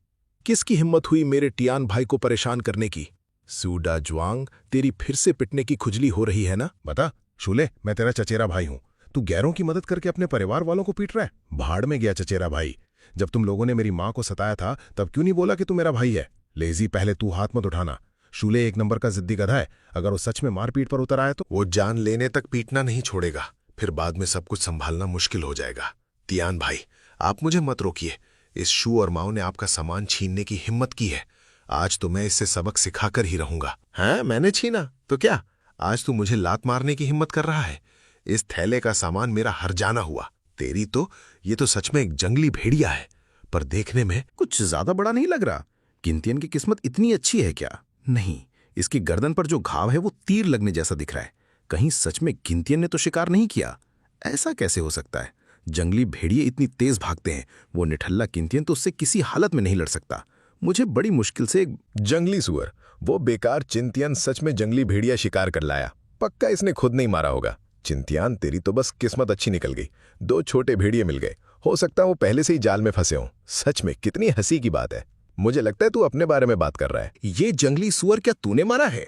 किसकी हिम्मत हुई मेरे टियान भाई को परेशान करने की? सूडा ज्वांग, तेरी फिर से पिटने की खुजली हो रही है ना? बता शूले, मैं तेरा चचेरा भाई हूं। तू गैरों की मदद करके अपने परिवार वालों को पीट रहा है। भाड़ में गया चचेरा भाई। जब तुम लोगों ने मेरी मां को सताया था तब क्यों नहीं बोला कि तू मेरा भाई है? लेजी, पहले तू हाथ मत उठाना। शूले एक नंबर का जिद्दी गधा है। अगर वो सच में मारपीट पर उतर आए तो वो जान लेने तक पीटना नहीं छोड़ेगा। फिर बाद में सब कुछ संभालना मुश्किल हो जाएगा। तियान भाई, आप मुझे मत रोकिए। इस शू और माओ ने आपका सामान छीनने की हिम्मत की है। आज तो मैं इससे सबक सिखाकर ही रहूंगा। हाँ, मैंने छीना तो क्या? आज तू मुझे लात मारने की हिम्मत कर रहा है? इस थैले का सामान मेरा हरजाना हुआ। तेरी तो ये तो सच में एक जंगली भेड़िया है, पर देखने में कुछ ज्यादा बड़ा नहीं लग रहा। किंतियन की किस्मत इतनी अच्छी है क्या? नहीं, इसकी गर्दन पर जो घाव है वो तीर लगने जैसा दिख रहा है। कहीं सच में किंतियन ने तो शिकार नहीं किया? ऐसा कैसे हो सकता है? जंगली भेड़िए इतनी तेज भागते हैं, वो निठल्ला किंतियन तो उससे किसी हालत में नहीं लड़ सकता। मुझे बड़ी मुश्किल से जंगली सुअर, वो बेकार चिंतियन सच में जंगली भेड़िया शिकार कर लाया। पक्का इसने खुद नहीं मारा होगा। चिंतियान, तेरी तो बस किस्मत अच्छी निकल गई। 2 छोटे भेड़िए मिल गए। हो सकता है वो पहले से ही जाल में फंसे हों। सच में कितनी हंसी की बात है। मुझे लगता है तू अपने बारे में बात कर रहा है। ये जंगली सुअर क्या तूने मारा है?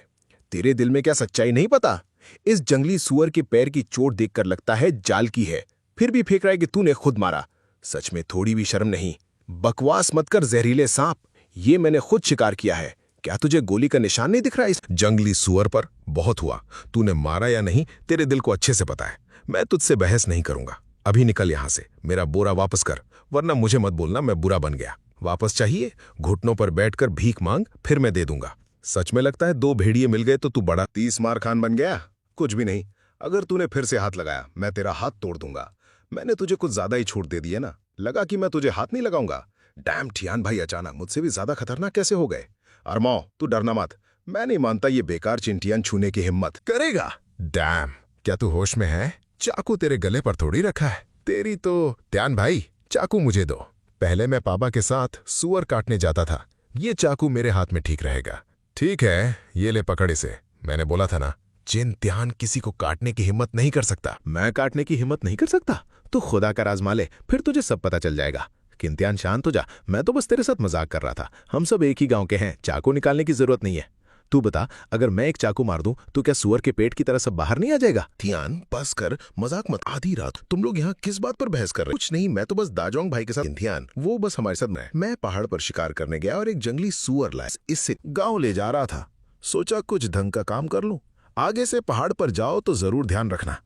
तेरे दिल में क्या सच्चाई नहीं पता? इस जंगली सुअर के पैर की चोट देखकर लगता है जाल की है, फिर भी फेंक रहा है कि तूने खुद मारा। सच में थोड़ी भी शर्म नहीं? बकवास मत कर जहरीले सांप, ये मैंने खुद शिकार किया है। क्या तुझे गोली का निशान नहीं दिख रहा इस जंगली सुअर पर? बहुत हुआ, तूने मारा या नहीं तेरे दिल को अच्छे से पता है। मैं तुझसे बहस नहीं करूंगा। अभी निकल यहां से, मेरा बोरा वापस कर, वरना मुझे मत बोलना मैं बुरा बन गया। वापस चाहिए? घुटनों पर बैठकर भीख मांग, फिर मैं दे दूंगा। सच में लगता है 2 भेड़िए मिल गए तो तू बड़ा 30 मार खान बन गया? कुछ भी नहीं। अगर तूने फिर से हाथ लगाया मैं तेरा हाथ तोड़ दूंगा। मैंने तुझे कुछ ज्यादा ही छूट दे दी है ना? लगा कि मैं तुझे हाथ नहीं लगाऊंगा। डैम, टियान भाई अचानक मुझसे भी ज्यादा खतरनाक कैसे हो गए? अरमाओ, तू डरना मत। मैं नहीं मानता ये बेकार चिंटियान छूने की हिम्मत करेगा। डैम, क्या तू होश में है? चाकू तेरे गले पर थोड़ी रखा है। तेरी तो टियान भाई, चाकू मुझे दो। पहले मैं पापा के साथ सुअर काटने जाता था। ये चाकू मेरे हाथ में ठीक रहेगा। ठीक है, ये ले पकड़ इसे। मैंने बोला था ना, चिंतियान किसी को काटने की हिम्मत नहीं कर सकता। मैं काटने की हिम्मत नहीं कर सकता? तो खुदा का राज माले, फिर तुझे सब पता चल जाएगा। किंतियान शांत हो जा, मैं तो बस तेरे साथ मजाक कर रहा था। हम सब एक ही गांव के हैं, चाकू निकालने की जरूरत नहीं है। तू बता, अगर मैं एक चाकू मार दूं तो क्या सुअर के पेट की तरह सब बाहर नहीं आ जाएगा? ध्यान बस कर, मजाक मत। आधी रात तुम लोग यहाँ किस बात पर बहस कर रहे हो? कुछ नहीं, मैं तो बस दाजोंग भाई के साथ। ध्यान वो बस हमारे साथ मैं पहाड़ पर शिकार करने गया और एक जंगली सुअर लाया, इससे गांव ले जा रहा था। सोचा कुछ ढंग का काम कर लूं। आगे से पहाड़ पर जाओ तो जरूर ध्यान रखना,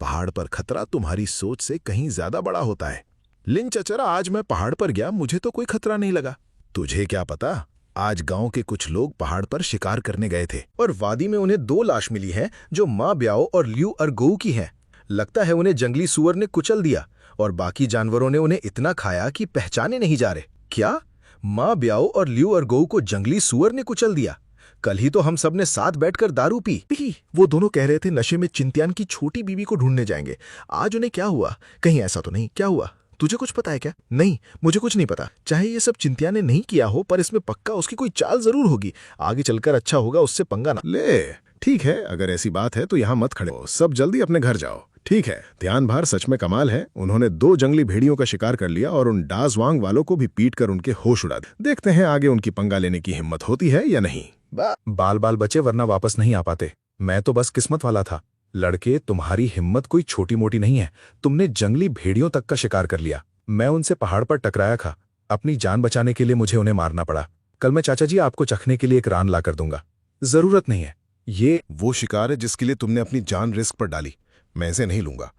पहाड़ पर खतरा तुम्हारी सोच से कहीं ज्यादा बड़ा होता है। लिन चचरा, आज मैं पहाड़ पर गया, मुझे तो कोई खतरा नहीं लगा। तुझे क्या पता, आज गांव के कुछ लोग पहाड़ पर शिकार करने गए थे और वादी में उन्हें 2 लाश मिली है जो माँ ब्याओ और ल्यू अर्गोऊ की हैं। लगता है उन्हें जंगली सुअर ने कुचल दिया और बाकी जानवरों ने उन्हें इतना खाया कि पहचाने नहीं जा रहे। क्या माँ ब्याओ और ल्यू अर्गोऊ को जंगली सुअर ने कुचल दिया? कल ही तो हम सब ने साथ बैठकर दारू पी। वो दोनों कह रहे थे नशे में चिंत्यान की छोटी बीवी को ढूंढने जाएंगे। आज उन्हें क्या हुआ? कहीं ऐसा तो नहीं? क्या हुआ? तुझे कुछ पता है क्या? नहीं, मुझे कुछ नहीं पता। चाहे ये सब चिंत्या ने नहीं किया हो, पर इसमें पक्का उसकी कोई चाल जरूर होगी। आगे चलकर अच्छा होगा उससे पंगा ना ले, ठीक है, अगर ऐसी बात है तो यहाँ मत खड़े हो, सब जल्दी अपने घर जाओ। ठीक है, ध्यान भार सच में कमाल है। उन्होंने 2 जंगली भेड़ियों का शिकार कर लिया और उन डासवांग वालों को भी पीट कर उनके होश उड़ा दिए। देखते हैं आगे उनकी पंगा लेने की हिम्मत होती है या नहीं। बाल बाल बचे वरना वापस नहीं आ पाते। मैं तो बस किस्मत वाला था। लड़के, तुम्हारी हिम्मत कोई छोटी मोटी नहीं है। तुमने जंगली भेड़ियों तक का शिकार कर लिया। मैं उनसे पहाड़ पर टकराया था। अपनी जान बचाने के लिए मुझे उन्हें मारना पड़ा। कल मैं चाचा जी आपको चखने के लिए एक रान ला कर दूंगा। जरूरत नहीं है। ये वो शिकार है जिसके लिए तुमने अपनी जान रिस्क पर डाली। मैं इसे नहीं लूंगा।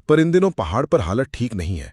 पर इन दिनों पहाड़ पर हालत ठीक नहीं है।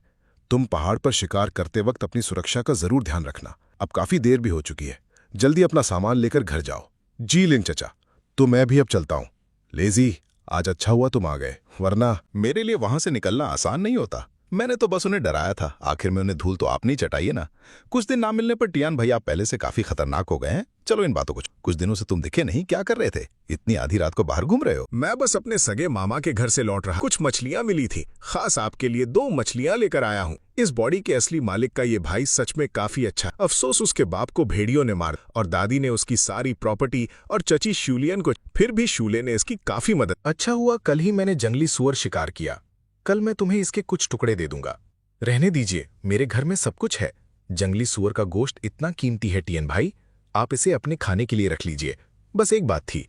तुम पहाड़ पर शिकार करते वक्त अपनी सुरक्षा का जरूर ध्यान रखना। अब काफी देर भी हो चुकी है, जल्दी अपना सामान लेकर घर जाओ। जी लिन चचा, तो मैं भी अब चलता हूं। लेजी, आज अच्छा हुआ तुम आ गए, वरना मेरे लिए वहां से निकलना आसान नहीं होता। मैंने तो बस उन्हें डराया था, आखिर में उन्हें धूल तो आप नहीं चटाइए ना। कुछ दिन ना मिलने पर टियान भाई आप पहले से काफी खतरनाक हो गए हैं। चलो इन बातों को, कुछ दिनों से तुम दिखे नहीं, क्या कर रहे थे? इतनी आधी रात को बाहर घूम रहे हो? मैं बस अपने सगे मामा के घर से लौट रहा। कुछ मछलियां मिली थी, खास आपके लिए 2 मछलियां लेकर आया हूँ। इस बॉडी के असली मालिक का ये भाई सच में काफी अच्छा। अफसोस उसके बाप को भेड़ियों ने मार और दादी ने उसकी सारी प्रॉपर्टी और चची शूलियन को। फिर भी शूले ने इसकी काफी मदद। अच्छा हुआ कल ही मैंने जंगली सुअर शिकार किया। कल मैं तुम्हें इसके कुछ टुकड़े दे दूंगा। रहने दीजिए, मेरे घर में सब कुछ है। जंगली सुअर का गोश्त इतना कीमती है टियन भाई, आप इसे अपने खाने के लिए रख लीजिए। बस एक बात थी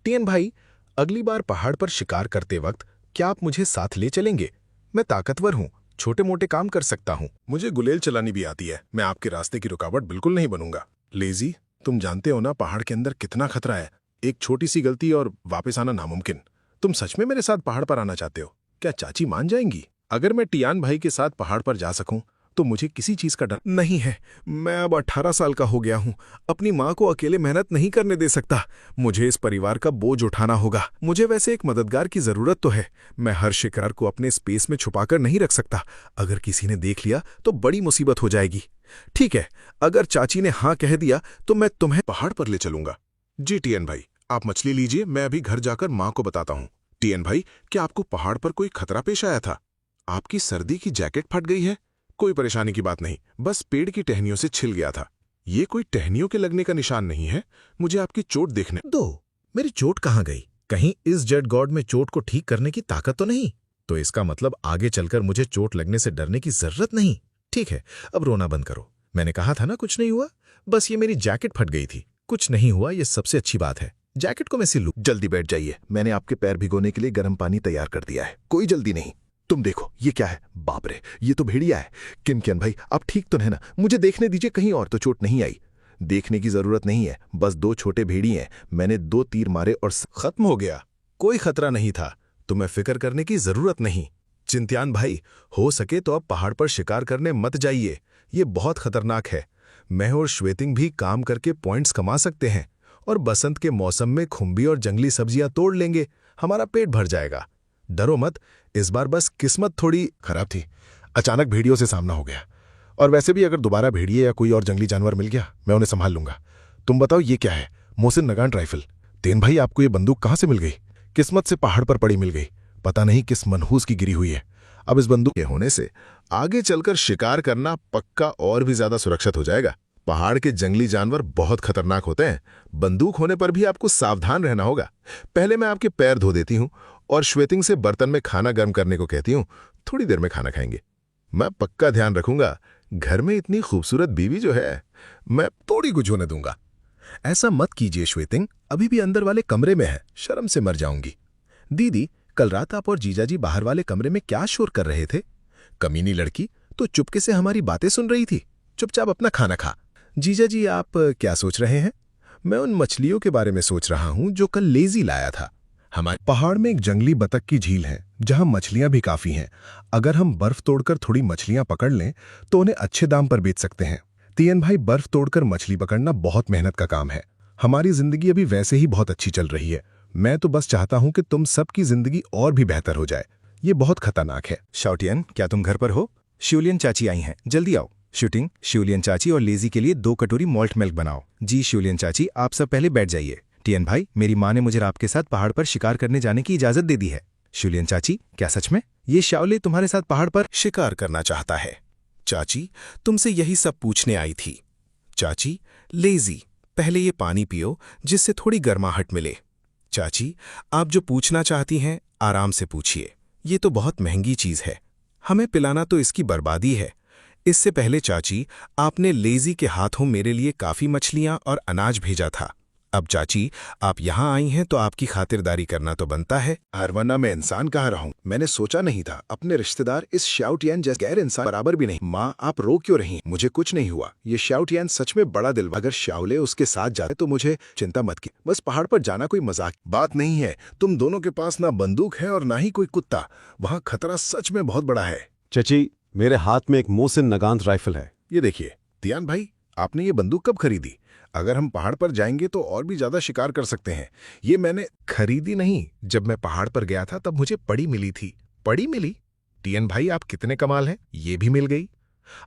टियन भाई, अगली बार पहाड़ पर शिकार करते वक्त क्या आप मुझे साथ ले चलेंगे? मैं ताकतवर हूँ, छोटे मोटे काम कर सकता हूँ। मुझे गुलेल चलानी भी आती है। मैं आपके रास्ते की रुकावट बिल्कुल नहीं बनूंगा। लेजी, तुम जानते हो ना पहाड़ के अंदर कितना खतरा है। एक छोटी सी गलती और वापस आना नामुमकिन। तुम सच में मेरे साथ पहाड़ पर आना चाहते हो? क्या चाची मान जाएंगी? अगर मैं टियान भाई के साथ पहाड़ पर जा सकूं तो मुझे किसी चीज का डर नहीं है। मैं अब 18 साल का हो गया हूँ, अपनी माँ को अकेले मेहनत नहीं करने दे सकता। मुझे इस परिवार का बोझ उठाना होगा। मुझे वैसे एक मददगार की जरूरत तो है। मैं हर शिकार को अपने स्पेस में छुपाकर नहीं रख सकता। अगर किसी ने देख लिया तो बड़ी मुसीबत हो जाएगी। ठीक है, अगर चाची ने हाँ कह दिया तो मैं तुम्हें पहाड़ पर ले चलूंगा। जी टियन भाई, आप मछली लीजिए, मैं अभी घर जाकर माँ को बताता हूँ। टियन भाई, क्या आपको पहाड़ पर कोई खतरा पेश आया था? आपकी सर्दी की जैकेट फट गई है? कोई परेशानी की बात नहीं, बस पेड़ की टहनियों से छिल गया था। ये कोई टहनियों के लगने का निशान नहीं है। मुझे आपकी चोट देखने दो। मेरी चोट कहाँ गई? कहीं इस जेड गॉड में चोट को ठीक करने की ताकत तो नहीं? तो इसका मतलब आगे चलकर मुझे चोट लगने से डरने की जरूरत नहीं। ठीक है, अब रोना बंद करो। मैंने कहा था ना कुछ नहीं हुआ, बस ये मेरी जैकेट फट गई थी। कुछ नहीं हुआ, ये सबसे अच्छी बात है। जैकेट को मैं सिल लूं। जल्दी बैठ जाइए, मैंने आपके पैर भिगोने के लिए गर्म पानी तैयार कर दिया है। कोई जल्दी नहीं। तुम देखो ये क्या है? बाप रे, ये तो भेड़िया है। किनकियन भाई, आप ठीक तो है ना? मुझे देखने दीजिए, कहीं और तो चोट नहीं आई। देखने की जरूरत नहीं है, बस 2 छोटे भेड़िए हैं। मैंने 2 तीर मारे और खत्म हो गया। कोई खतरा नहीं था, तुम्हें फिक्र करने की जरूरत नहीं। चिंत्यान भाई, हो सके तो अब पहाड़ पर शिकार करने मत जाइए, ये बहुत खतरनाक है। मैं और श्वेतिंग भी काम करके पॉइंट्स कमा सकते हैं और बसंत के मौसम में खुम्बी और जंगली सब्जियां तोड़ लेंगे, हमारा पेट भर जाएगा। डरो मत, इस बार बस किस्मत थोड़ी खराब थी। अचानक भेड़ियों से सामना हो गया। और वैसे भी अगर दोबारा भेड़िए या कोई और जंगली जानवर मिल गया, मैं उन्हें संभाल लूंगा। तुम बताओ ये क्या है? मोहसिन नगान राइफल। तेन भाई, आपको ये बंदूक कहाँ से मिल गई? किस्मत से पहाड़ पर पड़ी मिल गई, पता नहीं किस मनहूस की गिरी हुई है। अब इस बंदूक के होने से आगे चलकर शिकार करना पक्का और भी ज्यादा सुरक्षित हो जाएगा। पहाड़ के जंगली जानवर बहुत खतरनाक होते हैं। बंदूक होने पर भी आपको सावधान रहना होगा। पहले मैं आपके पैर धो देती हूँ और श्वेतिंग से बर्तन में खाना गर्म करने को कहती हूँ। थोड़ी देर में खाना खाएंगे। मैं पक्का ध्यान रखूंगा। घर में इतनी खूबसूरत बीवी जो है, मैं थोड़ी कुछ होने दूंगा। ऐसा मत कीजिए श्वेतिंग, अभी भी अंदर वाले कमरे में है, शर्म से मर जाऊंगी। दीदी, कल रात आप और जीजाजी बाहर वाले कमरे में क्या शोर कर रहे थे? कमीनी लड़की तो चुपके से हमारी बातें सुन रही थी। चुपचाप अपना खाना खा। जीजाजी, आप क्या सोच रहे हैं? मैं उन मछलियों के बारे में सोच रहा हूं जो कल लेजी लाया था। हमारे पहाड़ में एक जंगली बतख की झील है जहां मछलियां भी काफी हैं। अगर हम बर्फ तोड़कर थोड़ी मछलियां पकड़ लें तो उन्हें अच्छे दाम पर बेच सकते हैं। तियन भाई, बर्फ तोड़कर मछली पकड़ना बहुत मेहनत का काम है। हमारी जिंदगी अभी वैसे ही बहुत अच्छी चल रही है। मैं तो बस चाहता हूं कि तुम सबकी जिंदगी और भी बेहतर हो जाए। ये बहुत खतरनाक है। शाओटियन, क्या तुम घर पर हो? शिवलियन चाची आई हैं, जल्दी आओ। शूटिंग, शिवलियन चाची और लेजी के लिए 2 कटोरी मॉल्ट मिल्क बनाओ। जी शिवलियन चाची, आप सब पहले बैठ जाइए। टियन भाई, मेरी माँ ने मुझे आपके साथ पहाड़ पर शिकार करने जाने की इजाजत दे दी है। शिवलियन चाची, क्या सच में? ये शाओले तुम्हारे साथ पहाड़ पर शिकार करना चाहता है। चाची, तुमसे यही सब पूछने आई थी। चाची, लेजी, पहले ये पानी पियो जिससे थोड़ी गर्माहट मिले। चाची, आप जो पूछना चाहती हैं आराम से पूछिए। ये तो बहुत महंगी चीज है, हमें पिलाना तो इसकी बर्बादी है। इससे पहले चाची, आपने लेजी के हाथों मेरे लिए काफी मछलियां और अनाज भेजा था। अब चाची, आप यहाँ आई हैं तो आपकी खातिरदारी करना तो बनता है। वरना मैं इंसान कहाँ रहूं? मैंने सोचा नहीं था अपने रिश्तेदार इस शाओटियन जैसे गैर इंसान बराबर भी नहीं। माँ, आप रो क्यों रही? मुझे कुछ नहीं हुआ। ये शाओटियन सच में बड़ा दिल। अगर शाओले उसके साथ जाते तो मुझे चिंता मत की। बस पहाड़ पर जाना कोई मजाक बात नहीं है। तुम दोनों के पास ना बंदूक है और ना ही कोई कुत्ता। वहाँ खतरा सच में बहुत बड़ा है। चची, मेरे हाथ में एक मोहसिन नगांत राइफल है। ये देखिए तियान भाई, आपने ये बंदूक कब खरीदी? अगर हम पहाड़ पर जाएंगे तो और भी ज्यादा शिकार कर सकते हैं। ये मैंने खरीदी नहीं, जब मैं पहाड़ पर गया था तब मुझे पड़ी मिली थी। पड़ी मिली? टियन भाई, आप कितने कमाल हैं, ये भी मिल गई।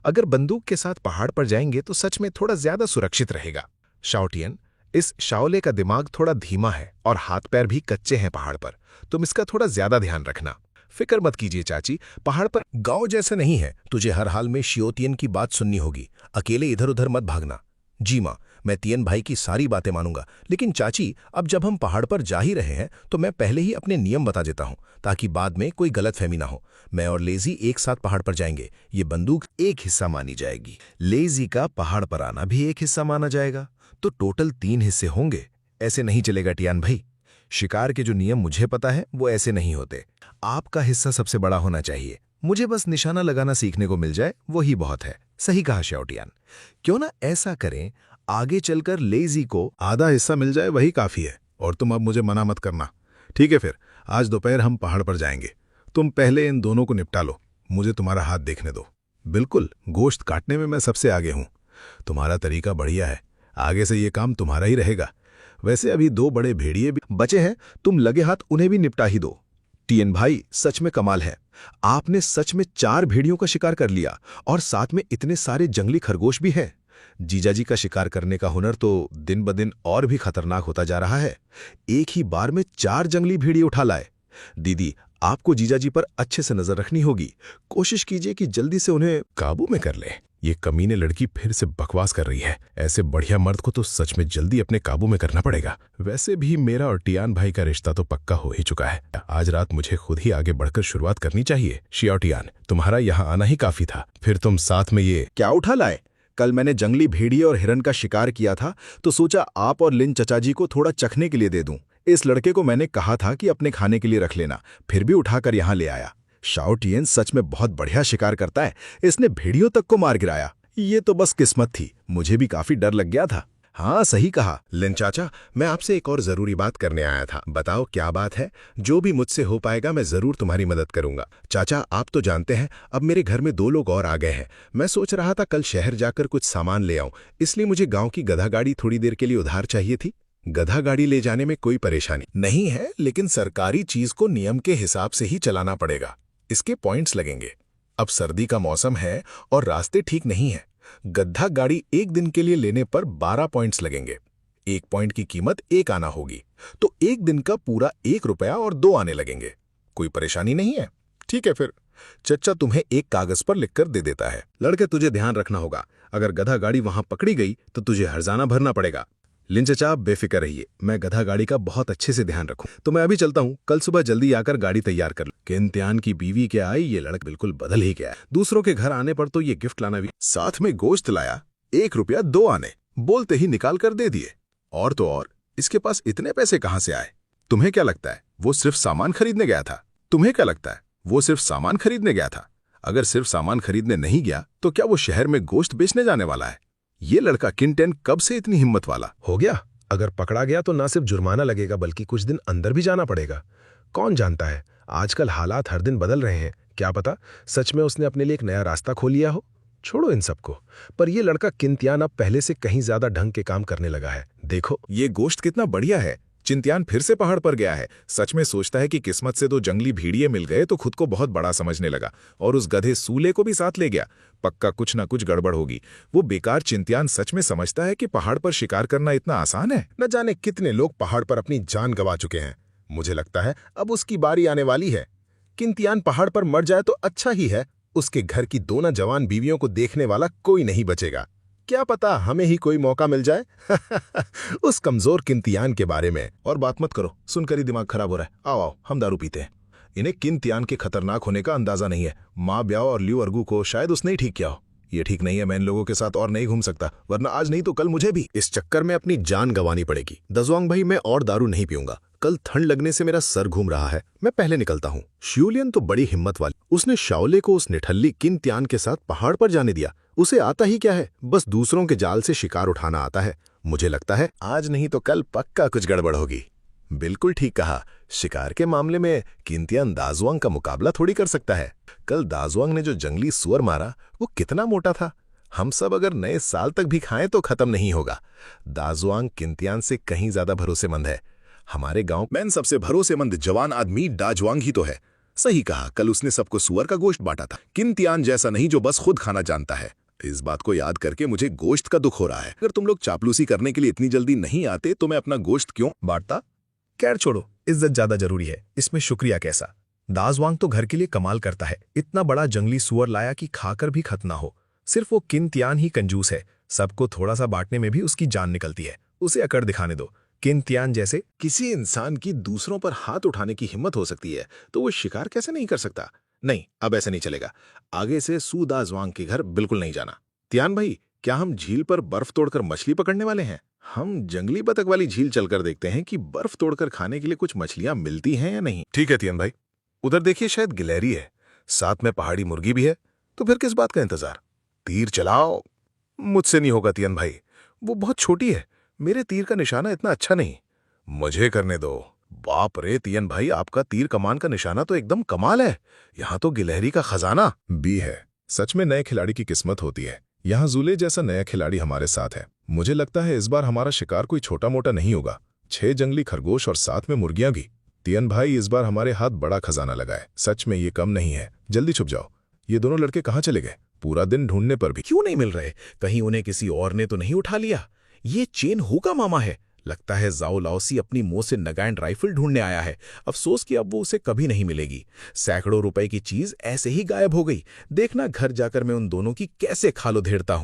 अगर बंदूक के साथ पहाड़ पर जाएंगे तो सच में थोड़ा ज्यादा सुरक्षित रहेगा। शाओटियन, इस शाओले का दिमाग थोड़ा धीमा है और हाथ पैर भी कच्चे हैं पहाड़ पर। तुम इसका थोड़ा ज्यादा ध्यान रखना। फिक्र मत कीजिए चाची, पहाड़ पर गांव जैसे नहीं है। तुझे हर हाल में शियोतियन की बात सुननी होगी। अकेले इधर उधर मत भागना। जी माँ, मैं तियन भाई की सारी बातें मानूंगा। लेकिन चाची, अब जब हम पहाड़ पर जा ही रहे हैं तो मैं पहले ही अपने नियम बता देता हूं ताकि बाद में कोई गलतफहमी ना हो। मैं और लेजी एक साथ पहाड़ पर जाएंगे। ये बंदूक एक हिस्सा मानी जाएगी। लेजी का पहाड़ पर आना भी एक हिस्सा माना जाएगा। तो टोटल 3 हिस्से होंगे। ऐसे नहीं चलेगा टियान भाई। शिकार के जो नियम मुझे पता है वो ऐसे नहीं होते। आपका हिस्सा सबसे बड़ा होना चाहिए। मुझे बस निशाना लगाना सीखने को मिल जाए वही बहुत है। सही कहा शाओटियन। क्यों ना ऐसा करें, आगे चलकर लेजी को आधा हिस्सा मिल जाए वही काफी है। और तुम अब मुझे मना मत करना, ठीक है? फिर आज दोपहर हम पहाड़ पर जाएंगे। तुम पहले इन दोनों को निपटा लो, मुझे तुम्हारा हाथ देखने दो। बिल्कुल, गोश्त काटने में मैं सबसे आगे हूं। तुम्हारा तरीका बढ़िया है, आगे से ये काम तुम्हारा ही रहेगा। वैसे अभी 2 बड़े भेड़िए भी बचे हैं, तुम लगे हाथ उन्हें भी निपटा ही दो। टियन भाई, सच में कमाल है। आपने सच में 4 भेड़ियों का शिकार कर लिया और साथ में इतने सारे जंगली खरगोश भी हैं। जीजाजी का शिकार करने का हुनर तो दिन ब दिन और भी खतरनाक होता जा रहा है। एक ही बार में 4 जंगली भेड़िए उठा लाए। दीदी, आपको जीजाजी पर अच्छे से नजर रखनी होगी। कोशिश कीजिए कि जल्दी से उन्हें काबू में कर ले। ये कमीने लड़की फिर से बकवास कर रही है। ऐसे बढ़िया मर्द को तो सच में जल्दी अपने काबू में करना पड़ेगा। वैसे भी मेरा और टियान भाई का रिश्ता तो पक्का हो ही चुका है। आज रात मुझे खुद ही आगे बढ़कर शुरुआत करनी चाहिए। शियाओटियान, तुम्हारा यहाँ आना ही काफी था, फिर तुम साथ में ये क्या उठा लाए? कल मैंने जंगली भेड़िए और हिरन का शिकार किया था तो सोचा आप और लिन चचा जी को थोड़ा चखने के लिए दे दूं। इस लड़के को मैंने कहा था कि अपने खाने के लिए रख लेना, फिर भी उठाकर यहाँ ले आया। शाओटियन सच में बहुत बढ़िया शिकार करता है। इसने भेड़ियों तक को मार गिराया। ये तो बस किस्मत थी, मुझे भी काफी डर लग गया था। हाँ, सही कहा। लिन चाचा, मैं आपसे एक और जरूरी बात करने आया था। बताओ क्या बात है? जो भी मुझसे हो पाएगा मैं जरूर तुम्हारी मदद करूंगा। चाचा, आप तो जानते हैं अब मेरे घर में 2 लोग और आ गए हैं। मैं सोच रहा था कल शहर जाकर कुछ सामान ले आऊं, इसलिए मुझे गांव की गधा गाड़ी थोड़ी देर के लिए उधार चाहिए थी। गधा गाड़ी ले जाने में कोई परेशानी नहीं है, लेकिन सरकारी चीज को नियम के हिसाब से ही चलाना पड़ेगा। इसके पॉइंट्स लगेंगे। अब सर्दी का मौसम है और रास्ते ठीक नहीं है। गधा गाड़ी 1 दिन के लिए लेने पर 12 पॉइंट्स लगेंगे। 1 पॉइंट की कीमत 1 आना होगी, तो 1 दिन का पूरा 1 रुपया और 2 आने लगेंगे। कोई परेशानी नहीं है? ठीक है, फिर चच्चा तुम्हें एक कागज पर लिखकर दे देता है। लड़के, तुझे ध्यान रखना होगा, अगर गधा गाड़ी वहां पकड़ी गई तो तुझे हर्जाना भरना पड़ेगा। लिन चचा, आप बेफिक्र रहिए, मैं गधा गाड़ी का बहुत अच्छे से ध्यान रखूं। तो मैं अभी चलता हूं, कल सुबह जल्दी आकर गाड़ी तैयार कर लो। किंतियान की बीवी के आई, ये लड़का बिल्कुल बदल ही गया है। दूसरों के घर आने पर तो ये गिफ्ट लाना भी। साथ में गोश्त लाया, 1 रुपया 2 आने, बोलते ही निकाल कर दे दिए। और तो और इसके पास इतने पैसे कहां से आए? तुम्हें क्या लगता है वो सिर्फ सामान खरीदने गया था? तुम्हें क्या लगता है वो सिर्फ सामान खरीदने गया था? अगर सिर्फ सामान खरीदने नहीं गया तो क्या वो शहर में गोश्त बेचने जाने वाला है? ये लड़का किन-टेन कब से इतनी हिम्मत वाला हो गया? अगर पकड़ा गया तो ना सिर्फ जुर्माना लगेगा बल्कि कुछ दिन अंदर भी जाना पड़ेगा। कौन जानता है, आजकल हालात हर दिन बदल रहे हैं, क्या पता सच में उसने अपने लिए एक नया रास्ता खोल लिया हो। छोड़ो इन सबको, पर ये लड़का किंतियान अब पहले से कहीं ज्यादा ढंग के काम करने लगा है। देखो, ये गोश्त कितना बढ़िया है। चिंत्यान फिर से पहाड़ पर गया है। सच में सोचता है कि किस्मत से दो जंगली भेड़िए मिल गए तो खुद को बहुत बड़ा समझने लगा और उस गधे सूले को भी साथ ले गया। पक्का कुछ ना कुछ गड़बड़ होगी। वो बेकार चिंत्यान सच में समझता है कि पहाड़ पर शिकार करना इतना आसान है। न जाने कितने लोग पहाड़ पर अपनी जान गंवा चुके हैं। मुझे लगता है अब उसकी बारी आने वाली है। किंतियान पहाड़ पर मर जाए तो अच्छा ही है। उसके घर की दोनों जवान बीवियों को देखने वाला कोई नहीं बचेगा। क्या पता हमें ही कोई मौका मिल जाए उस कमजोर किंतियान के बारे में। और बात मत करो, सुनकर ही दिमाग खराब हो रहा है। आओ आओ हम दारू पीते हैं। इन्हें किंतियान के खतरनाक होने का अंदाजा नहीं है। माँ ब्याओ और ल्यू अर्गू को शायद उसने ही ठीक किया हो। ये ठीक नहीं है, मैं इन लोगों के साथ और नहीं घूम सकता, वरना आज नहीं तो कल मुझे भी इस चक्कर में अपनी जान गंवानी पड़ेगी। दजुआंग भाई, मैं और दारू नहीं पीऊंगा। कल ठंड लगने से मेरा सर घूम रहा है। मैं पहले निकलता हूँ। शियोलियन तो बड़ी हिम्मत वाली। उसने शाओले को उस निठल्ली किंतियान के साथ पहाड़ पर जाने दिया। उसे आता ही क्या है, बस दूसरों के जाल से शिकार उठाना आता है। मुझे लगता है आज नहीं तो कल पक्का कुछ गड़बड़ होगी। बिल्कुल ठीक कहा। शिकार के मामले में किंतियान दाजुआंग का मुकाबला थोड़ी कर सकता है। कल दाजुआंग ने जो जंगली सुअर मारा वो कितना मोटा था। हम सब अगर नए साल तक भी खाएं तो खत्म नहीं होगा। दाजुआंग किंतियान से कहीं ज्यादा भरोसेमंद है। हमारे गांव में सबसे भरोसेमंद जवान आदमी दाजुआंग ही तो है। सही कहा, कल उसने सबको सुअर का गोश्त बांटा था। किंतियान जैसा नहीं जो बस खुद खाना जानता है। इस बात को याद करके मुझे गोश्त का दुख हो रहा है। अगर तुम लोग चापलूसी करने के लिए इतनी जल्दी नहीं आते तो मैं अपना गोश्त क्यों बांटता? खैर छोड़ो, इज्जत ज्यादा जरूरी है, इसमें शुक्रिया कैसा। दाजुआंग तो घर के लिए कमाल करता है। इतना बड़ा जंगली सुअर लाया कि खाकर भी खत्म ना हो। सिर्फ वो किंतियान ही कंजूस है। सबको थोड़ा सा बांटने में भी उसकी जान निकलती है। उसे अकड़ दिखाने दो। किंतियान जैसे किसी इंसान की दूसरों पर हाथ उठाने की हिम्मत हो सकती है तो वो शिकार कैसे नहीं कर सकता? नहीं, अब ऐसे नहीं चलेगा। आगे से सू दाजुआंग के घर बिल्कुल नहीं जाना। तियान भाई, क्या हम झील पर बर्फ तोड़कर मछली पकड़ने वाले हैं? हम जंगली बतख वाली झील चलकर देखते हैं कि बर्फ तोड़कर खाने के लिए कुछ मछलियां मिलती हैं या नहीं। ठीक है तियान भाई, उधर देखिए शायद गिलहरी है, साथ में पहाड़ी मुर्गी भी है। तो फिर किस बात का इंतजार? तीर चलाओ। मुझसे नहीं होगा तियान भाई, वो बहुत छोटी है। मेरे तीर का निशाना इतना अच्छा नहीं। मुझे करने दो। बाप रे तियन भाई, आपका तीर कमान का निशाना तो एकदम कमाल है। यहाँ तो गिलहरी का खजाना भी है। सच में नए खिलाड़ी की किस्मत होती है। यहाँ जूले जैसा नया खिलाड़ी हमारे साथ है। मुझे लगता है इस बार हमारा शिकार कोई छोटा मोटा नहीं होगा। 6 जंगली खरगोश और साथ में मुर्गियां भी। तियन भाई, इस बार हमारे हाथ बड़ा खजाना लगा है। सच में ये कम नहीं है। जल्दी छुप जाओ। ये दोनों लड़के कहाँ चले गए? पूरा दिन ढूंढने पर भी क्यों नहीं मिल रहे? कहीं उन्हें किसी और ने तो नहीं उठा लिया? ये चेन हू का मामा है। लगता है जाओ लाओसी अपनी मोहसिन नगाइन राइफल ढूंढने आया है। अफसोस कि अब वो उसे कभी नहीं मिलेगी। सैकड़ों रुपए की चीज ऐसे ही गायब हो गई। देखना घर जाकर मैं उन दोनों की कैसे खालो धेड़ता हूं।